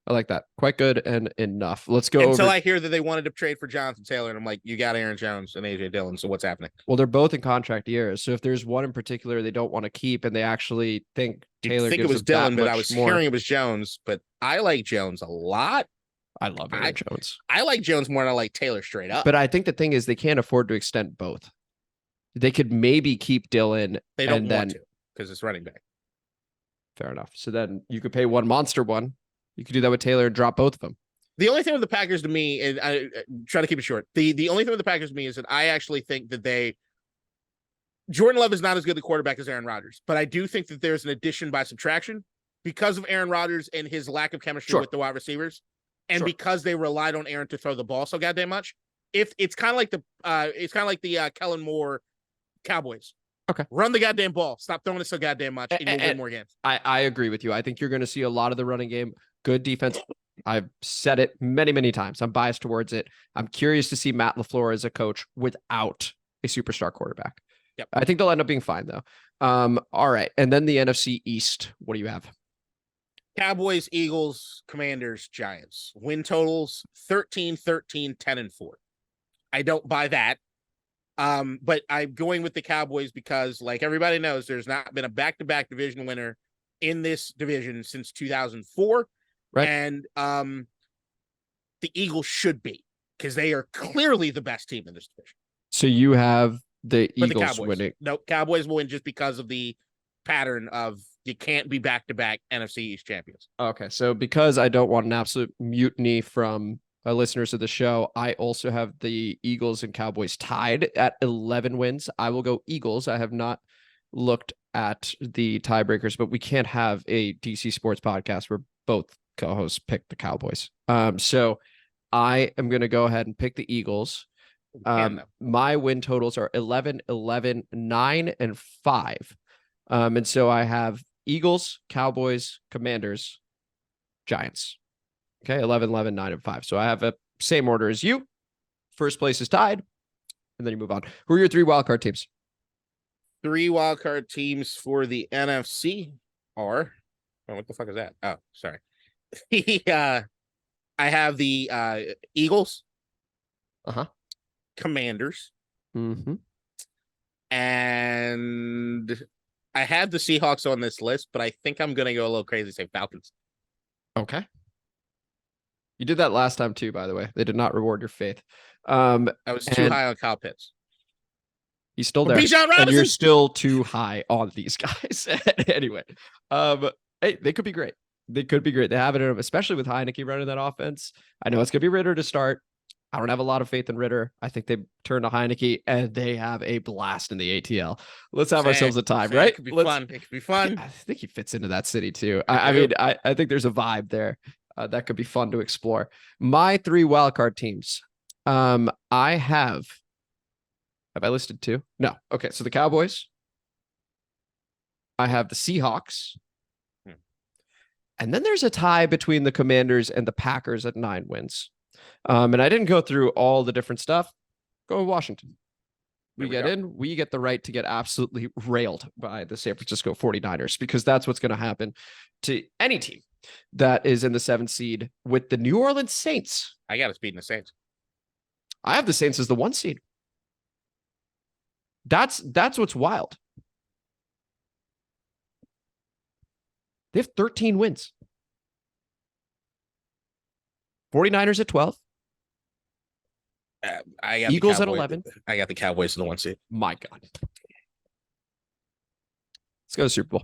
B: I like that. Quite good and enough. Let's go
C: until
B: over.
C: I hear that they wanted to trade for Jonathan Taylor, and I'm like, you got Aaron Jones and AJ Dillon, so what's happening?
B: Well, they're both in contract years, so if there's one in particular they don't want to keep, and they actually think Taylor,
C: I think it
B: gives
C: was
B: them
C: Dillon,
B: that
C: but I
B: much
C: was
B: more.
C: hearing it was Jones. But I like Jones a lot.
B: I love Aaron Jones.
C: I like Jones more than I like Taylor straight up.
B: But I think the thing is they can't afford to extend both. They could maybe keep Dillon.
C: They don't
B: and
C: want
B: then,
C: to because it's running back.
B: Fair enough. So then you could pay one monster one. You could do that with Taylor and drop both of them.
C: The only thing with the Packers to me, and I try to keep it short, the only thing with the Packers to me is that I actually think that Jordan Love is not as good a quarterback as Aaron Rodgers, but I do think that there's an addition by subtraction because of Aaron Rodgers and his lack of chemistry with the wide receivers, and because they relied on Aaron to throw the ball so goddamn much. If it's kind of like the Kellen Moore Cowboys.
B: Okay.
C: Run the goddamn ball. Stop throwing it so goddamn much, and you'll win more games.
B: I agree with you. I think you're going to see a lot of the running game. Good defense. I've said it many, many times. I'm biased towards it. I'm curious to see Matt LaFleur as a coach without a superstar quarterback.
C: Yep.
B: I think they'll end up being fine, though. All right. And then the NFC East. What do you have?
C: Cowboys, Eagles, Commanders, Giants. Win totals 13-13, 10-4. I don't buy that. But I'm going with the Cowboys because, like everybody knows, there's not been a back-to-back division winner in this division since 2004.
B: Right.
C: And the Eagles should be because they are clearly the best team in this division.
B: So you have the
C: But
B: Eagles
C: the Cowboys
B: winning.
C: No, Cowboys will win just because of the pattern of you can't be back-to-back NFC East champions.
B: Okay. So because I don't want an absolute mutiny from listeners of the show, I also have the Eagles and Cowboys tied at 11 wins. I will go Eagles. I have not looked at the tiebreakers, but we can't have a DC sports podcast where both co-hosts pick the Cowboys. So I am going to go ahead and pick the Eagles. My win totals are 11, 11, 9, and 5. And so I have Eagles, Cowboys, Commanders, Giants. Okay, 11, 11, 9, and 5. So I have a same order as you. First place is tied. And then you move on. Who are your 3 wildcard teams?
C: 3 wildcard teams for the NFC are... Oh, what the fuck is that? Oh, sorry. I have the Eagles. Commanders.
B: Mm-hmm.
C: And I had the Seahawks on this list, but I think I'm going to go a little crazy, say Falcons.
B: Okay. You did that last time too, by the way. They did not reward your faith.
C: I was too high on Kyle Pitts.
B: He's still there. And you're still too high on these guys. Anyway, hey, they could be great. They could be great. They have it in them, especially with Heineke running that offense. I know it's going to be Ritter to start. I don't have a lot of faith in Ritter. I think they turn to Heineke and they have a blast in the ATL. Let's have ourselves a time, right?
C: It could be fun. It could be fun.
B: I think he fits into that city too. I mean, I think there's a vibe there that could be fun to explore. My 3 wildcard teams. I have I listed 2? No. Okay. So the Cowboys. I have the Seahawks. And then there's a tie between the Commanders and the Packers at 9 wins. And I didn't go through all the different stuff. Go with Washington. We get the right to get absolutely railed by the San Francisco 49ers because that's what's going to happen to any team that is in the 7th seed with the New Orleans Saints.
C: I got us beating the Saints.
B: I have the Saints as the 1 seed. That's what's wild. They have 13 wins. 49ers at 12.
C: I got
B: Eagles at 11.
C: I got the Cowboys in the 1 seed.
B: My God. Let's go to Super Bowl.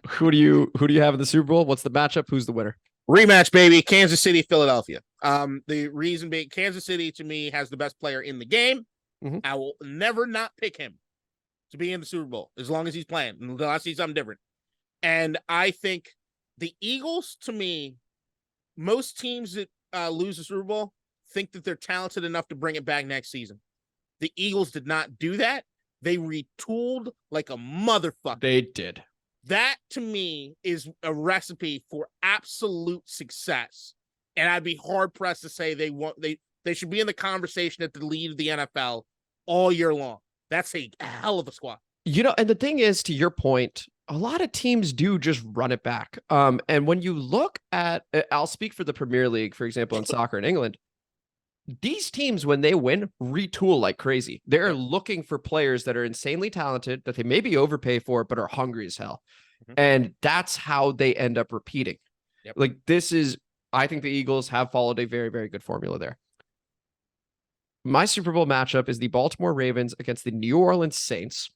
B: who do you have in the Super Bowl? What's the matchup? Who's the winner?
C: Rematch, baby. Kansas City, Philadelphia. The reason being, Kansas City to me has the best player in the game.
B: Mhm.
C: I will never not pick him to be in the Super Bowl as long as he's playing, until I see something different. And I think the Eagles, to me, most teams that lose the Super Bowl think that they're talented enough to bring it back next season. The Eagles did not do that. They retooled like a motherfucker.
B: They did.
C: That to me is a recipe for absolute success. And I'd be hard pressed to say they should be in the conversation at the lead of the NFL all year long. That's a hell of a squad.
B: And the thing is, to your point, a lot of teams do just run it back. And when you look at, I'll speak for the Premier League, for example, in soccer in England, these teams, when they win, retool like crazy. They're looking for players that are insanely talented, that they maybe overpay for, but are hungry as hell. Mm-hmm. And that's how they end up repeating. Yep. Like I think the Eagles have followed a very, very good formula there. My Super Bowl matchup is the Baltimore Ravens against the New Orleans Saints.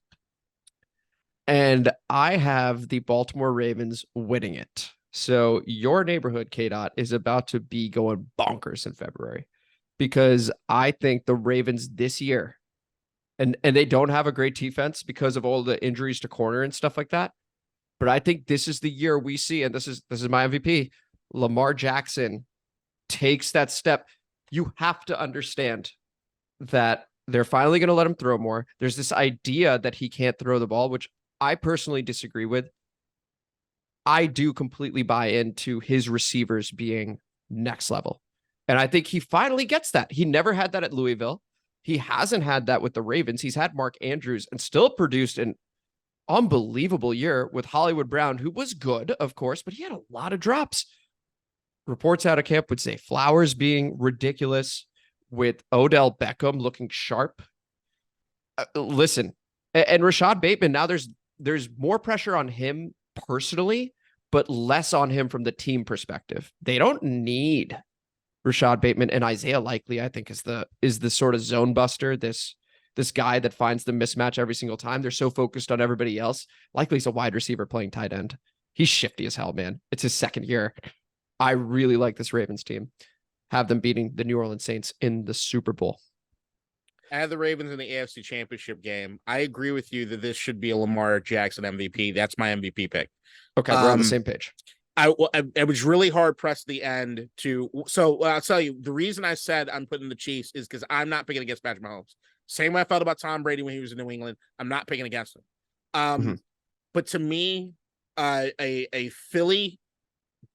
B: And I have the Baltimore Ravens winning it. So your neighborhood, KDot, is about to be going bonkers in February, because I think the Ravens this year, and they don't have a great defense because of all the injuries to corner and stuff like that. But I think this is the year we see, and this is my MVP, Lamar Jackson takes that step. You have to understand that they're finally going to let him throw more. There's this idea that he can't throw the ball, which I personally disagree with. I do completely buy into his receivers being next level. And I think he finally gets that. He never had that at Louisville. He hasn't had that with the Ravens. He's had Mark Andrews and still produced an unbelievable year with Hollywood Brown, who was good, of course, but he had a lot of drops. Reports out of camp would say Flowers being ridiculous, with Odell Beckham looking sharp. Listen, and Rashad Bateman, now there's more pressure on him personally, but less on him from the team perspective. They don't need Rashad Bateman, and Isaiah Likely, I think, is the sort of zone buster, this guy that finds the mismatch every single time. They're so focused on everybody else. Likely's a wide receiver playing tight end. He's shifty as hell, man. It's his second year. I really like this Ravens team. Have them beating the New Orleans Saints in the Super Bowl.
C: I have the Ravens in the AFC Championship game. I agree with you that this should be a Lamar Jackson MVP. That's my MVP pick.
B: Okay, we're on the same page.
C: I was really hard pressed at the end to. So I'll tell you, the reason I said I'm putting the Chiefs is because I'm not picking against Patrick Mahomes. Same way I felt about Tom Brady when he was in New England. I'm not picking against him. But to me, a Philly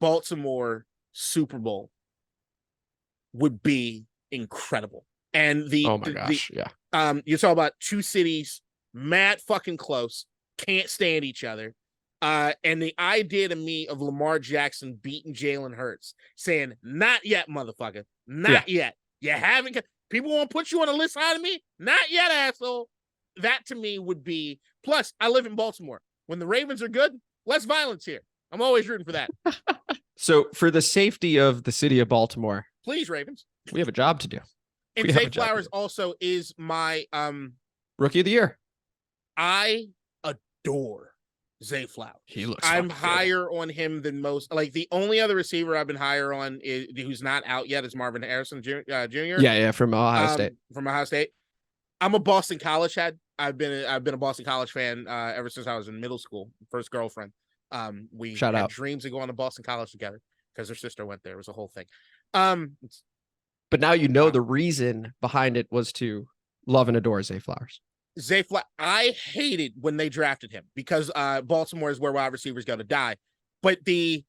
C: Baltimore Super Bowl would be incredible. And you're talking about two cities, mad fucking close, can't stand each other. And the idea to me of Lamar Jackson beating Jalen Hurts, saying, not yet, motherfucker. Not yet. You haven't. People want to put you on a list higher than me? Not yet, asshole. That to me would be. Plus, I live in Baltimore. When the Ravens are good, less violence here. I'm always rooting for that.
B: So, for the safety of the city of Baltimore,
C: please, Ravens,
B: we have a job to do.
C: And Zay Flowers also is my
B: rookie of the year.
C: I adore Zay Flowers.
B: He looks.
C: I'm higher on him than most. Like the only other receiver I've been higher on who's not out yet is Marvin Harrison Jr.
B: Yeah, from Ohio State.
C: From Ohio State. I'm a Boston College head. I've been a Boston College fan ever since I was in middle school. First girlfriend. We had dreams of going to Boston College together because her sister went there. It was a whole thing.
B: But now you know the reason behind it was to love and adore Zay Flowers.
C: I hated when they drafted him because Baltimore is where wide receivers go to die. But they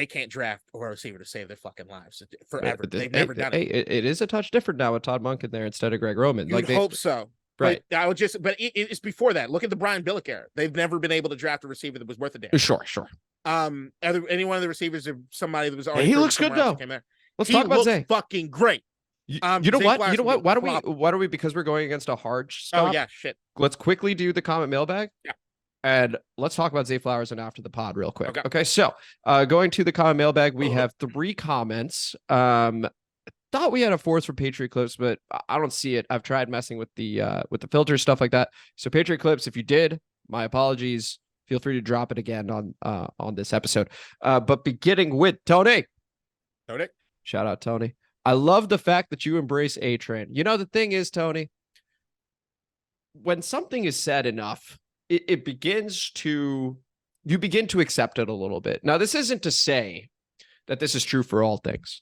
C: can't draft a receiver to save their fucking lives forever. They've never done it.
B: It is a touch different now with Todd Monken there instead of Greg Roman.
C: You'd hope so.
B: Right.
C: But it's before that. Look at the Brian Billick era. They've never been able to draft a receiver that was worth a damn.
B: Sure.
C: Any one of the receivers or somebody that was already
B: he looks good though. Let's talk about Zay.
C: Fucking great.
B: You know what? Why don't we? Because we're going against a hard stop.
C: Oh yeah, shit.
B: Let's quickly do the comment mailbag.
C: Yeah.
B: And let's talk about Zay Flowers and after the pod real quick. Okay. So going to the comment mailbag, we have 3 comments. Thought we had a 4th for Patriot Clips, but I don't see it. I've tried messing with the filter stuff like that. So Patriot Clips, if you did, my apologies. feel free to drop it again on this episode. But beginning with Tony.
C: Tony?
B: Shout out, Tony. I love the fact that you embrace A-Train. You know, the thing is, Tony, when something is said enough, you begin to accept it a little bit. Now, this isn't to say that this is true for all things,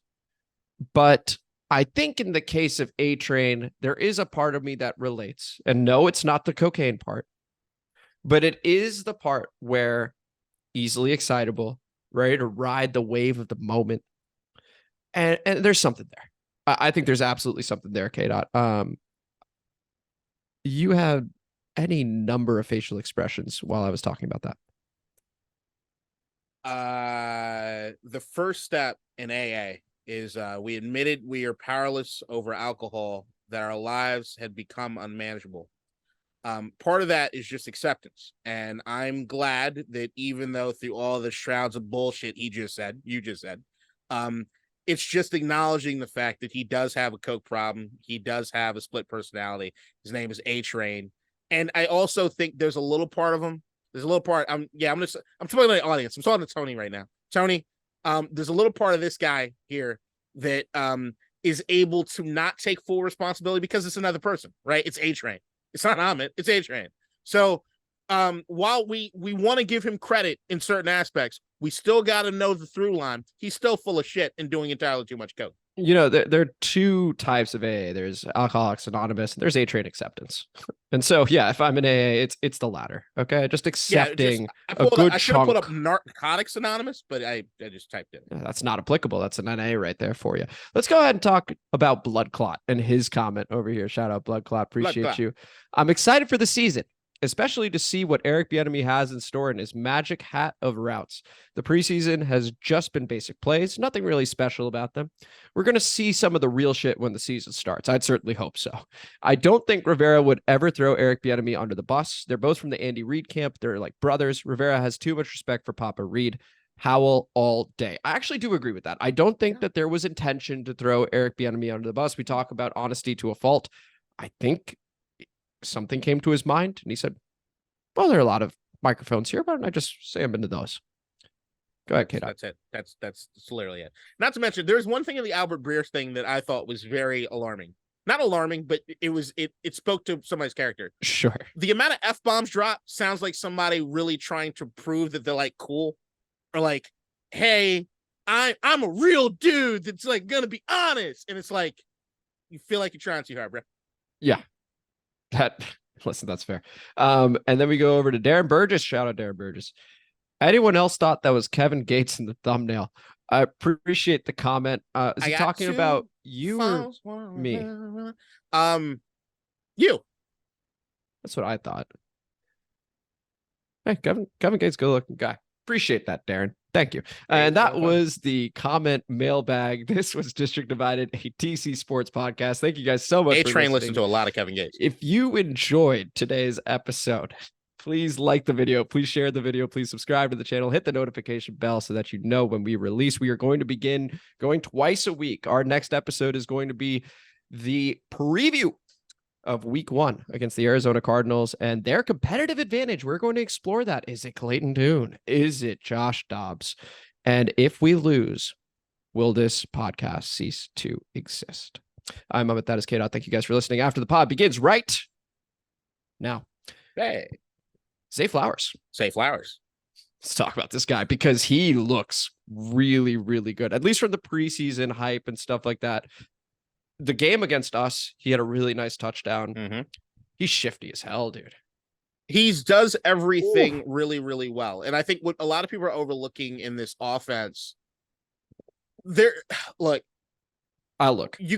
B: but I think in the case of A-Train, there is a part of me that relates. And no, it's not the cocaine part, but it is the part where easily excitable, ready to ride the wave of the moment. And there's something there. I think there's absolutely something there, KDot. You had any number of facial expressions while I was talking about
C: that. The first step in AA is we admitted we are powerless over alcohol, that our lives had become unmanageable. Part of that is just acceptance. And I'm glad that even though through all the shrouds of bullshit you just said, it's just acknowledging the fact that he does have a coke problem. He does have a split personality. His name is A-Train. And I also think there's a little part of him. There's a little part. I'm talking to the audience. I'm talking to Tony right now. Tony, there's a little part of this guy here that is able to not take full responsibility because it's another person, right? It's A-Train. It's not Amit. It's A-Train. So while we want to give him credit in certain aspects, we still got to know the through line. He's still full of shit and doing entirely too much coke.
B: You know, there are two types of AA. There's Alcoholics Anonymous, and there's A-Train acceptance. And so, yeah, if I'm in AA, it's the latter. Okay, just accepting a good
C: I should have
B: chunk.
C: put up Narcotics Anonymous, but I just typed it.
B: Yeah, that's not applicable. That's an NA right there for you. Let's go ahead and talk about Bloodklot and his comment over here. Shout out Bloodklot. Appreciate you. I'm excited for the season, especially to see what Eric Bieniemy has in store in his magic hat of routes. The preseason has just been basic plays, nothing really special about them. We're going to see some of the real shit when the season starts. I'd certainly hope so. I don't think Rivera would ever throw Eric Bieniemy under the bus. They're both from the Andy Reid camp. They're like brothers. Rivera has too much respect for Papa Reid. Howell all day. I actually do agree with that. I don't think that there was intention to throw Eric Bieniemy under the bus. We talk about honesty to a fault. I think something came to his mind and he said, well, there are a lot of microphones here, why don't I just say I'm into those? Go ahead, Kate.
C: That's it. That's literally it. Not to mention, there's one thing in the Albert Breer thing that I thought was very alarming. Not alarming, but it spoke to somebody's character.
B: Sure.
C: The amount of F-bombs dropped sounds like somebody really trying to prove that they're like cool, or like, hey, I'm a real dude that's like gonna be honest. And it's like, you feel like you're trying too hard, bro.
B: Yeah. Listen, that's fair. And then we go over to Darren Burgess. Shout out Darren Burgess. Anyone else thought that was Kevin Gates in the thumbnail? I appreciate the comment. Is he talking about you or me?
C: You.
B: That's what I thought. Hey, Kevin Gates, good looking guy. Appreciate that, Darren. Thank you. And that was the comment mailbag. This was District Divided, a DC sports podcast. Thank you guys so much.
C: A-Train listened to a lot of Kevin Gates.
B: If you enjoyed today's episode, please like the video. Please share the video. Please subscribe to the channel. Hit the notification bell so that you know when we release. We are going to begin going twice a week. Our next episode is going to be the preview of week 1 against the Arizona Cardinals and their competitive advantage. We're going to explore that. Is it Clayton Dune? Is it Josh Dobbs? And if we lose, will this podcast cease to exist? I'm Amit. That is KDot. Thank you guys for listening. After the pod begins right now.
C: Hey.
B: Zay Flowers.
C: Zay Flowers.
B: Let's talk about this guy because he looks really, really good, at least from the preseason hype and stuff like that. The game against us, he had a really nice touchdown.
C: Mm-hmm.
B: He's shifty as hell, dude.
C: He does everything really, really well. And I think what a lot of people are overlooking in this offense, you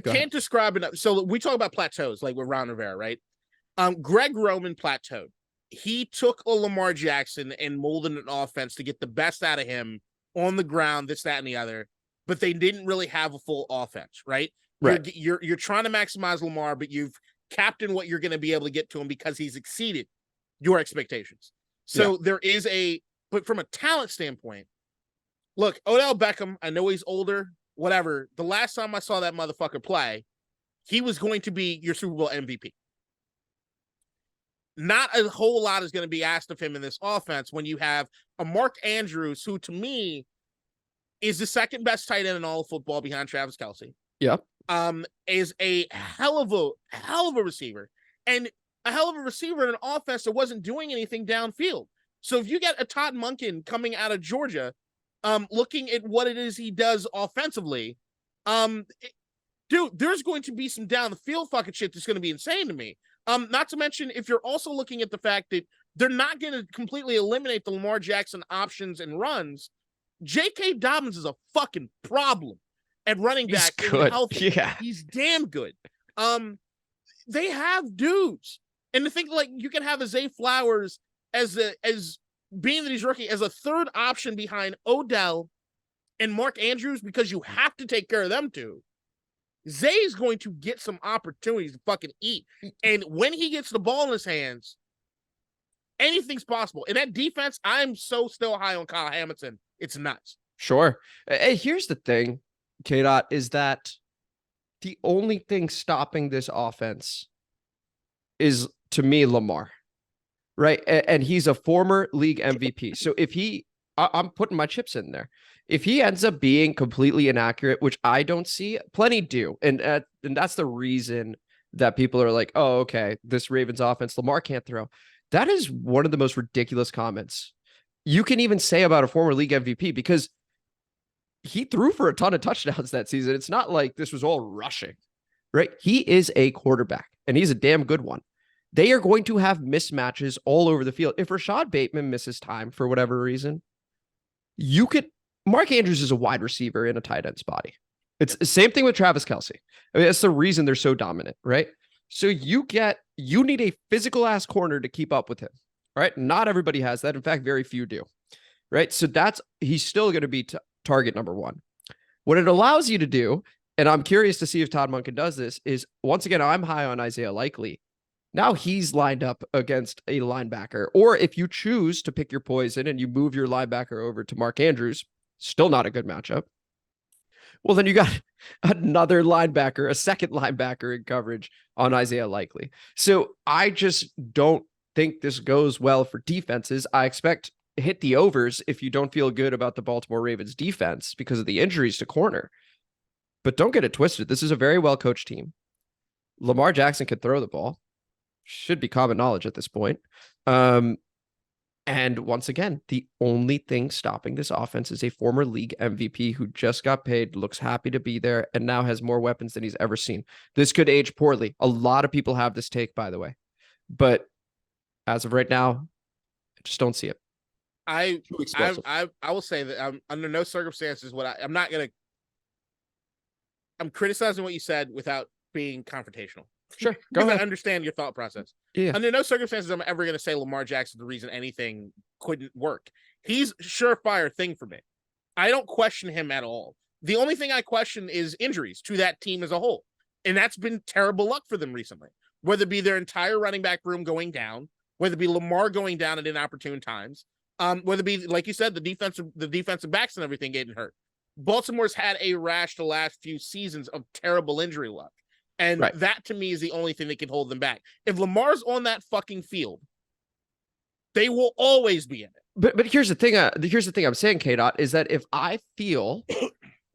C: can't describe enough. So we talk about plateaus, like with Ron Rivera, right? Greg Roman plateaued. He took a Lamar Jackson and molded an offense to get the best out of him on the ground, this, that, and the other. But they didn't really have a full offense, right?
B: Right.
C: You're trying to maximize Lamar, but you've captained what you're going to be able to get to him because he's exceeded your expectations. So there is but from a talent standpoint, look, Odell Beckham, I know he's older, whatever. The last time I saw that motherfucker play, he was going to be your Super Bowl MVP. not a whole lot is going to be asked of him in this offense when you have a Mark Andrews, who to me is the second best tight end in all of football behind Travis Kelce.
B: Yep.
C: Is a hell of a receiver, and a hell of a receiver in an offense that wasn't doing anything downfield. So if you get a Todd Monken coming out of Georgia, looking at what it is he does offensively, dude, there's going to be some down the field fucking shit that's going to be insane to me. Not to mention, if you're also looking at the fact that they're not going to completely eliminate the Lamar Jackson options and runs, J.K. Dobbins is a fucking problem at running back.
B: He's good. Yeah.
C: He's damn good. They have dudes. And to think like you can have Zay Flowers as being that he's rookie as a third option behind Odell and Mark Andrews because you have to take care of them two. Zay is going to get some opportunities to fucking eat. And when he gets the ball in his hands, anything's possible. In that defense, I'm so still high on Kyle Hamilton. It's nuts.
B: Sure. Hey, here's the thing, KDot, is that the only thing stopping this offense is, to me, Lamar, right? And he's a former league MVP. So if I'm putting my chips in there. If he ends up being completely inaccurate, which I don't see, plenty do. And that's the reason that people are like, oh, okay, this Ravens offense, Lamar can't throw. That is one of the most ridiculous comments you can even say about a former league MVP, because he threw for a ton of touchdowns that season. It's not like this was all rushing, right? He is a quarterback, and he's a damn good one. They are going to have mismatches all over the field. If Rashad Bateman misses time for whatever reason, Mark Andrews is a wide receiver in a tight end's body. It's the same thing with Travis Kelce. I mean, that's the reason they're so dominant, right? So you need a physical ass corner to keep up with him, right? Not everybody has that. In fact, very few do, right? So he's still going to be target number one. What it allows you to do, and I'm curious to see if Todd Monken does this, is once again, I'm high on Isaiah Likely. Now he's lined up against a linebacker, or if you choose to pick your poison and you move your linebacker over to Mark Andrews, still not a good matchup. Well, then you got another linebacker, a second linebacker in coverage on Isaiah Likely. So I just don't think this goes well for defenses. I expect hit the overs if you don't feel good about the Baltimore Ravens defense because of the injuries to corner. But don't get it twisted. This is a very well-coached team. Lamar Jackson can throw the ball. Should be common knowledge at this point. And once again, the only thing stopping this offense is a former league MVP who just got paid, looks happy to be there, and now has more weapons than he's ever seen. This could age poorly. A lot of people have this take, by the way. But as of right now, I just don't see it.
C: I will say that I'm under no circumstances I'm criticizing what you said without being confrontational.
B: Sure. Go ahead.
C: I understand your thought process.
B: Yeah.
C: Under no circumstances am I ever going to say Lamar Jackson's the reason anything couldn't work. He's a surefire thing for me. I don't question him at all. The only thing I question is injuries to that team as a whole. And that's been terrible luck for them recently. Whether it be their entire running back room going down, whether it be Lamar going down at inopportune times, whether it be, like you said, the defensive backs and everything getting hurt. Baltimore's had a rash the last few seasons of terrible injury luck. And that, to me, is the only thing that can hold them back. If Lamar's on that fucking field, they will always be in it.
B: But here's the thing. Here's the thing I'm saying, KDot, is that if I feel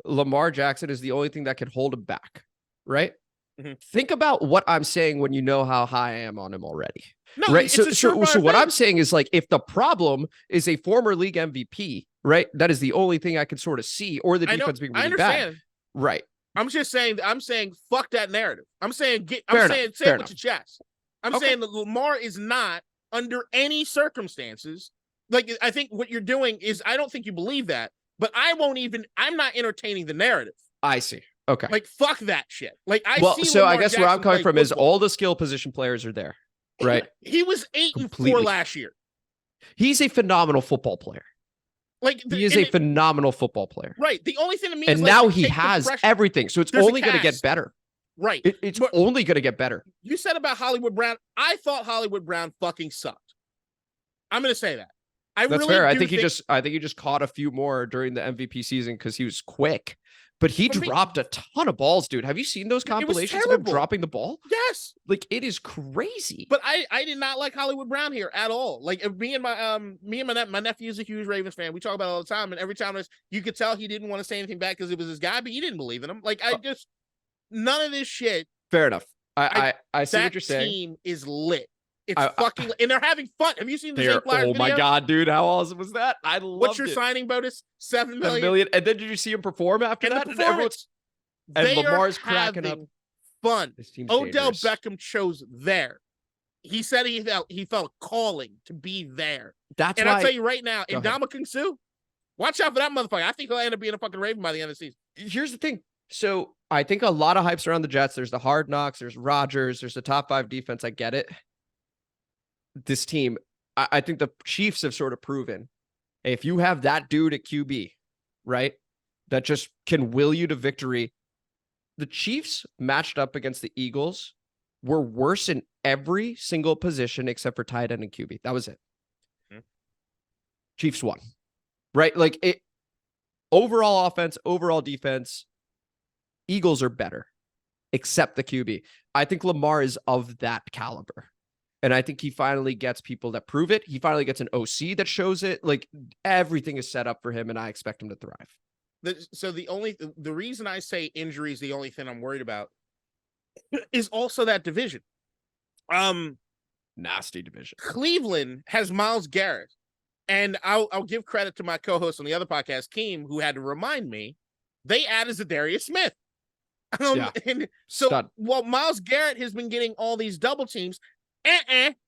B: Lamar Jackson is the only thing that can hold him back, right? Mm-hmm. Think about what I'm saying when you know how high I am on him already. No, right. So what I'm saying is, like, if the problem is a former league MVP, right? That is the only thing I can sort of see, or the defense being really bad. Right. I'm
C: saying, fuck that narrative. Say it with your chest. I'm saying that Lamar is not, under any circumstances, like, I think what you're doing is, I don't think you believe that, but I'm not entertaining the narrative.
B: I see. Okay.
C: Like, fuck that shit. Like, I
B: guess Jackson, where I'm coming from is all the skill position players are there, right?
C: He was 8-4 last year.
B: He's a phenomenal football player. He is a phenomenal football player.
C: Right. The only thing to me
B: is, and now he has everything. So it's only going to get better.
C: Right.
B: It's only going to get better.
C: You said about Hollywood Brown. I thought Hollywood Brown fucking sucked. I'm going to say that. That's
B: fair. I think he just caught a few more during the MVP season because he was quick. But he dropped a ton of balls, dude. Have you seen those compilations of him dropping the ball?
C: Yes.
B: Like, it is crazy.
C: But I did not like Hollywood Brown here at all. Like, me and my nephew is a huge Ravens fan. We talk about it all the time, and every time you could tell he didn't want to say anything back because it was his guy, but he didn't believe in him. Like, none of this shit.
B: Fair enough. I see what you're saying.
C: That team is lit. It's fucking lit. And they're having fun. Have you seen the Zay Flowers video?
B: My God, dude. How awesome was that? I loved it.
C: What's your signing bonus? $7 million.
B: And then did you see him perform after that? And Lamar's cracking up.
C: Fun. Odell
B: dangerous.
C: Beckham chose there. He said he felt a calling to be there.
B: That's
C: and
B: why.
C: I'll tell you right now, Ndamukong Suh, watch out for that motherfucker. I think he'll end up being a fucking Raven by the end of the season.
B: Here's the thing. So I think a lot of hypes around the Jets. There's the Hard Knocks. There's Rodgers. There's the top 5 defense. I get it. This team, I think the Chiefs have sort of proven, hey, if you have that dude at QB, right, that just can will you to victory. The Chiefs matched up against the Eagles were worse in every single position except for tight end and QB. That was it. Mm-hmm. Chiefs won, right? Like, it. Overall offense, overall defense, Eagles are better, except the QB. I think Lamar is of that caliber. And I think he finally gets people that prove it. He finally gets an OC that shows it. Like, everything is set up for him, and I expect him to thrive.
C: So the reason I say injury is the only thing I'm worried about is also that division.
B: Nasty division.
C: Cleveland has Myles Garrett. And I'll give credit to my co-host on the other podcast, Keem, who had to remind me they added Zadarius Smith. And so while Myles Garrett has been getting all these double teams,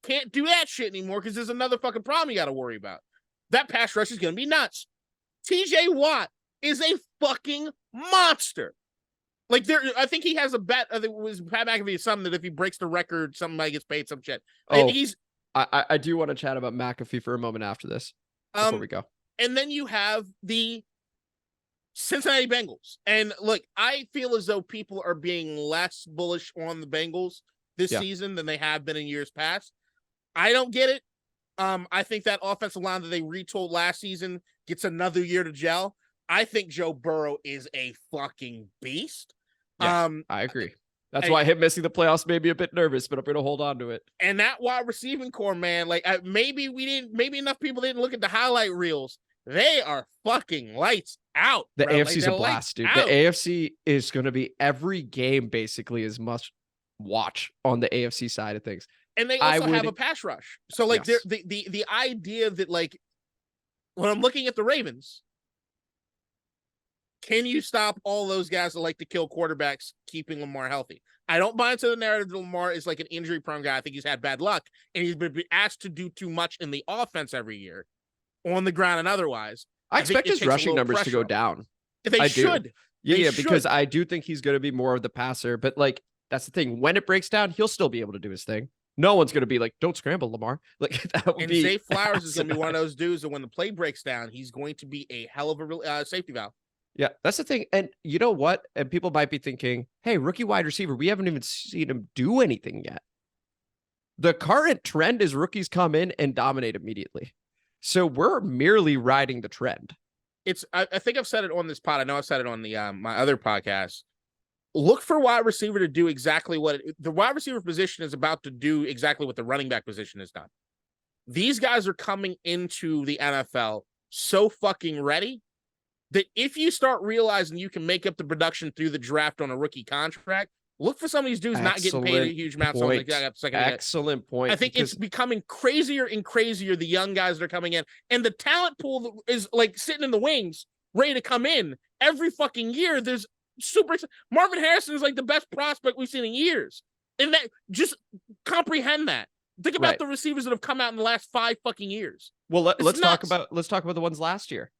C: can't do that shit anymore because there's another fucking problem you got to worry about. That pass rush is going to be nuts. TJ Watt is a fucking monster. Like, I think he has a bet. I think it was Pat McAfee or something that if he breaks the record, somebody gets paid some shit. And
B: I do want to chat about McAfee for a moment after this, before we go.
C: And then you have the Cincinnati Bengals. And look, I feel as though people are being less bullish on the Bengals this season than they have been in years past. I don't get it. I think that offensive line that they retooled last season gets another year to gel. I think Joe Burrow is a fucking beast.
B: Yes, I agree. That's why him missing the playoffs made me a bit nervous, but I'm going to hold on to it.
C: And that wide receiving core, man, like maybe enough people didn't look at the highlight reels. They are fucking lights out.
B: The AFC's a blast, dude. The AFC is going to be every game basically is must watch on the AFC side of things.
C: And they also have a pass rush. So like the idea that, like, when I'm looking at the Ravens, can you stop all those guys that like to kill quarterbacks, keeping Lamar healthy? I don't buy into the narrative that Lamar is like an injury-prone guy. I think he's had bad luck, and he's been asked to do too much in the offense every year, on the ground and otherwise.
B: I expect his rushing numbers to go down.
C: They should.
B: Yeah, because I do think he's going to be more of the passer. But, like, that's the thing. When it breaks down, he'll still be able to do his thing. No one's going to be like, don't scramble, Lamar. Like, that would be. And
C: Zay Flowers is going to be one of those dudes that when the play breaks down, he's going to be a hell of a safety valve.
B: Yeah, that's the thing. And you know what? And people might be thinking, hey, rookie wide receiver, we haven't even seen him do anything yet. The current trend is rookies come in and dominate immediately. So we're merely riding the trend.
C: I think I've said it on this pod. I know I've said it on the my other podcast. Look for wide receiver to do exactly what the wide receiver position is about to do, exactly what the running back position has done. These guys are coming into the NFL so fucking ready that if you start realizing you can make up the production through the draft on a rookie contract, look for some of these dudes not getting paid a huge amount.
B: Excellent point.
C: I think it's becoming crazier and crazier, the young guys that are coming in. And the talent pool is like sitting in the wings, ready to come in. Every fucking year, there's Marvin Harrison is like the best prospect we've seen in years. And that, just comprehend that. Think about the receivers that have come out in the last 5 fucking years.
B: Well, let's talk about the ones last year,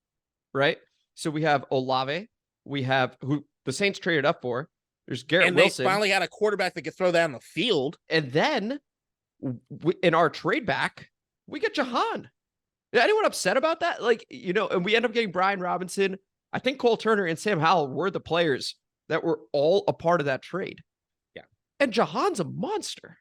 B: right? So we have Olave, we have who the Saints traded up for. There's Garrett Wilson.
C: And they finally had a quarterback that could throw that on the field.
B: And then in our trade back, we get Jahan. Is anyone upset about that? Like, you know, and we end up getting Brian Robinson. I think Cole Turner and Sam Howell were the players that were all a part of that trade.
C: Yeah.
B: And Jahan's a monster.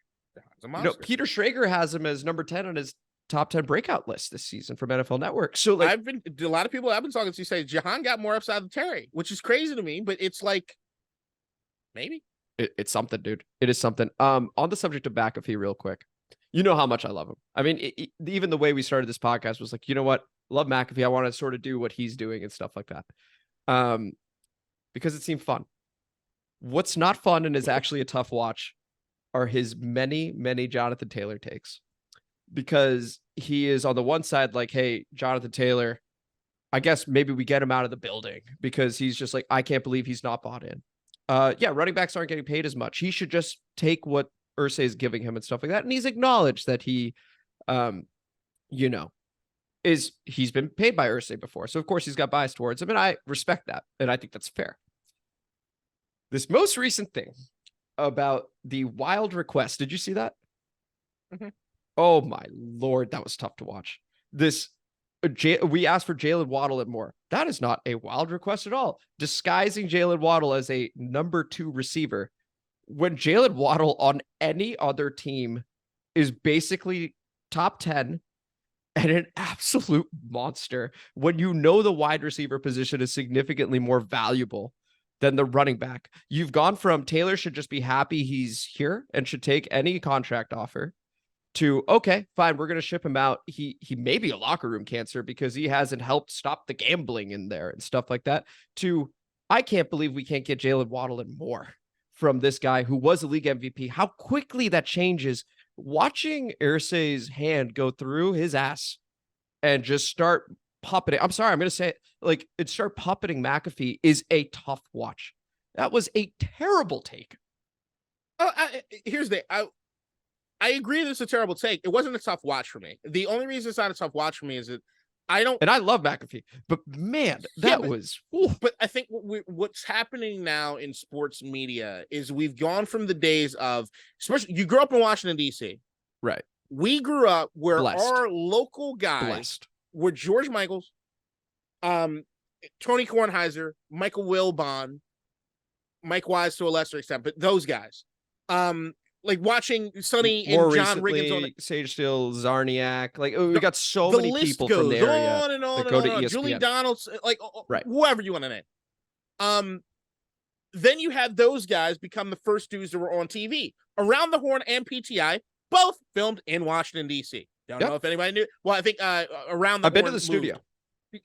B: You know, Peter Schrager has him as number 10 on his top 10 breakout list this season from NFL Network. So like
C: a lot of people I've been talking to say Jahan got more upside than Terry, which is crazy to me, but it's like maybe
B: it's something, dude. It is something. On the subject of McAfee real quick, you know how much I love him. I mean, even the way we started this podcast was like, you know what? Love McAfee. I want to sort of do what he's doing and stuff like that. Because it seemed fun. What's not fun and is actually a tough watch are his many, many Jonathan Taylor takes. Because he is on the one side like, hey, Jonathan Taylor, I guess maybe we get him out of the building because he's just like, I can't believe he's not bought in. Yeah, running backs aren't getting paid as much. He should just take what Irsay is giving him and stuff like that. And he's acknowledged that he, he's been paid by Irsay before. So of course he's got bias towards him, and I respect that. And I think that's fair. This most recent thing about the wild request, did you see that?
C: Mm-hmm.
B: Oh my Lord, that was tough to watch. We asked for Jalen Waddle and more. That is not a wild request at all. Disguising Jalen Waddle as a number 2 receiver when Jalen Waddle on any other team is basically top 10 and an absolute monster when you know the wide receiver position is significantly more valuable than the running back. You've gone from Taylor should just be happy he's here and should take any contract offer to, okay, fine, we're going to ship him out. He may be a locker room cancer because he hasn't helped stop the gambling in there and stuff like that, to, I can't believe we can't get Jalen Waddle and more from this guy who was a league MVP. How quickly that changes. Watching Irsay's hand go through his ass and just start puppeting. I'm sorry, I'm going to say it, like, it start puppeting McAfee is a tough watch. That was a terrible take.
C: Here's the I agree that it's a terrible take. It wasn't a tough watch for me. The only reason it's not a tough watch for me is that I love
B: McAfee, but man, was. Ooh.
C: But I think what's happening now in sports media is we've gone from the days of, especially you grew up in Washington, D.C.
B: Right.
C: We grew up where
B: Blessed.
C: Our local guys were George Michaels, Tony Kornheiser, Michael Wilbon, Mike Wise to a lesser extent, but those guys. Like watching Sonny and John Riggins on
B: Sage Steele, Zarniak. Like, we got so many people from the area
C: on and on
B: that
C: and
B: go
C: on
B: to
C: and on.
B: ESPN.
C: Julie Donald's, like,
B: right.
C: Whoever you want to name. Then you have those guys become the first dudes that were on TV. Around the Horn and PTI, both filmed in Washington, D.C. Don't know if anybody knew. Well, I think Around the Horn
B: I've been to the studio.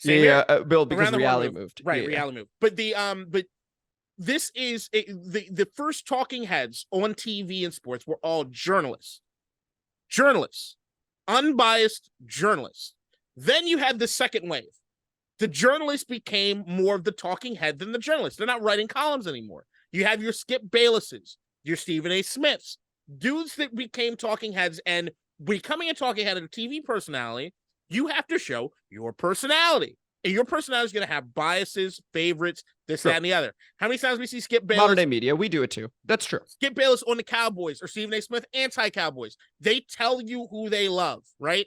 C: Yeah,
B: Bill, because reality moved.
C: Right,
B: yeah.
C: reality moved. But but this is the first talking heads on TV and sports were all journalists, unbiased journalists. Then you had the second wave. The journalists became more of the talking head than the journalists. They're not writing columns anymore. You have your Skip Baylesses, your Stephen A. Smiths, dudes that became talking heads, and becoming a talking head and a TV personality, you have to show your personality. And your personality is going to have biases, favorites, this, that, and the other. How many times we see Skip Bayless?
B: Modern day media, we do it too. That's true.
C: Skip Bayless on the Cowboys or Stephen A. Smith anti-Cowboys. They tell you who they love, right?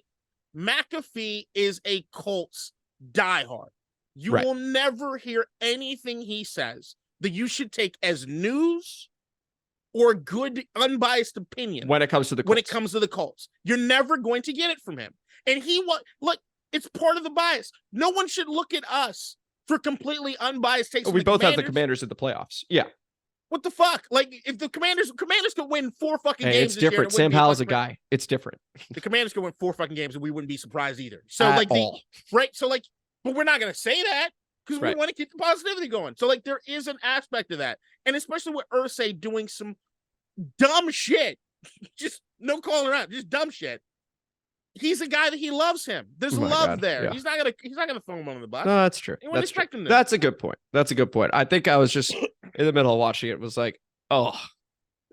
C: McAfee is a Colts diehard. You will never hear anything he says that you should take as news or good unbiased opinion
B: when it comes to the Colts.
C: When it comes to the Colts. You're never going to get it from him. And look, it's part of the bias. No one should look at us for completely unbiased takes.
B: We both have the Commanders in the playoffs. Yeah.
C: What the fuck? Like, if the Commanders could win 4 fucking games.
B: It's different. Sam Howell's a guy. It's different.
C: The Commanders could win 4 fucking games and we wouldn't be surprised either. So but we're not gonna say that because we want to keep the positivity going. So like there is an aspect of that. And especially with Irsay doing some dumb shit. Just no calling around, just dumb shit. He's a guy that he loves him. There's love there. Yeah. He's not gonna throw him under the bus.
B: No, that's true.
C: That's true.
B: That's a good point. That's a good point. I think I was just in the middle of watching it. Was like, oh,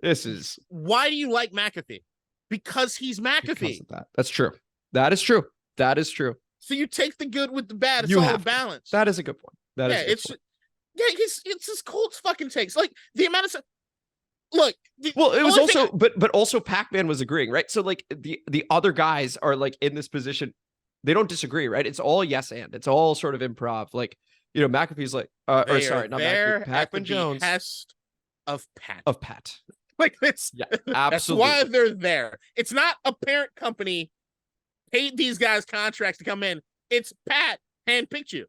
B: this is.
C: Why do you like McAfee? Because he's McAfee. Because of
B: that. That's true. That is true. That is true.
C: So you take the good with the bad. It's all a balance.
B: That is a good point.
C: It's his Colts fucking takes. Like the amount of. Look,
B: it was also, but also Pac-Man was agreeing, right? So like the other guys are like in this position, they don't disagree, right? It's all yes and it's all sort of improv. Like, you know, McAfee's like, not McAfee, Pac-Man Jones.
C: Behest of Pat.
B: Like
C: it's
B: absolutely.
C: That's why they're there. It's not a parent company paid these guys contracts to come in. It's Pat handpicked you.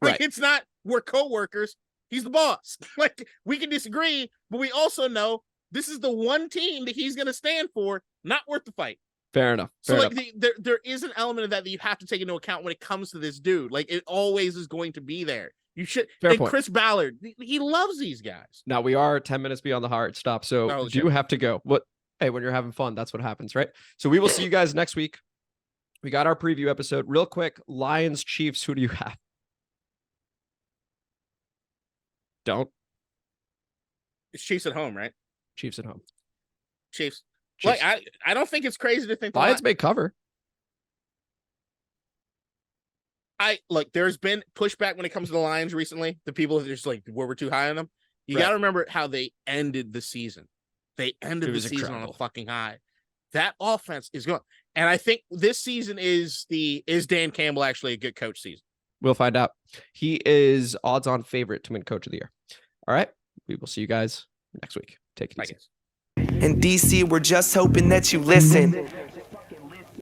C: Like,
B: Right.
C: it's not we're co-workers. He's the boss. Like, we can disagree, but we also know this is the one team that he's going to stand for, not worth the fight.
B: Fair enough.
C: So
B: Fair
C: like
B: enough.
C: there is an element of that you have to take into account when it comes to this dude. Like, it always is going to be there. You should.
B: Fair
C: And
B: point.
C: Chris Ballard, he loves these guys.
B: Now we are 10 minutes beyond the hard stop, so
C: Oh,
B: do have to go. What? Hey, when you're having fun, that's what happens, right? So we will see you guys next week. We got our preview episode. Real quick, Lions, Chiefs, who do you have? Don't.
C: It's Chiefs at home, right?
B: Chiefs at home.
C: Chiefs.
B: Chiefs.
C: Like, I don't think it's crazy to think the
B: Lions may cover.
C: look, there's been pushback when it comes to the Lions recently. The people that are just like, we're too high on them. You
B: Right.
C: got to remember how they ended the season. They ended
B: It
C: the
B: was
C: season
B: incredible.
C: on a fucking high. That offense is going. And I think this season is Dan Campbell actually a good coach season?
B: We'll find out. He is odds-on favorite to win Coach of the Year. All right. We will see you guys next week. Take it
C: I
B: easy.
C: guess.
A: In DC, we're just hoping that you listen.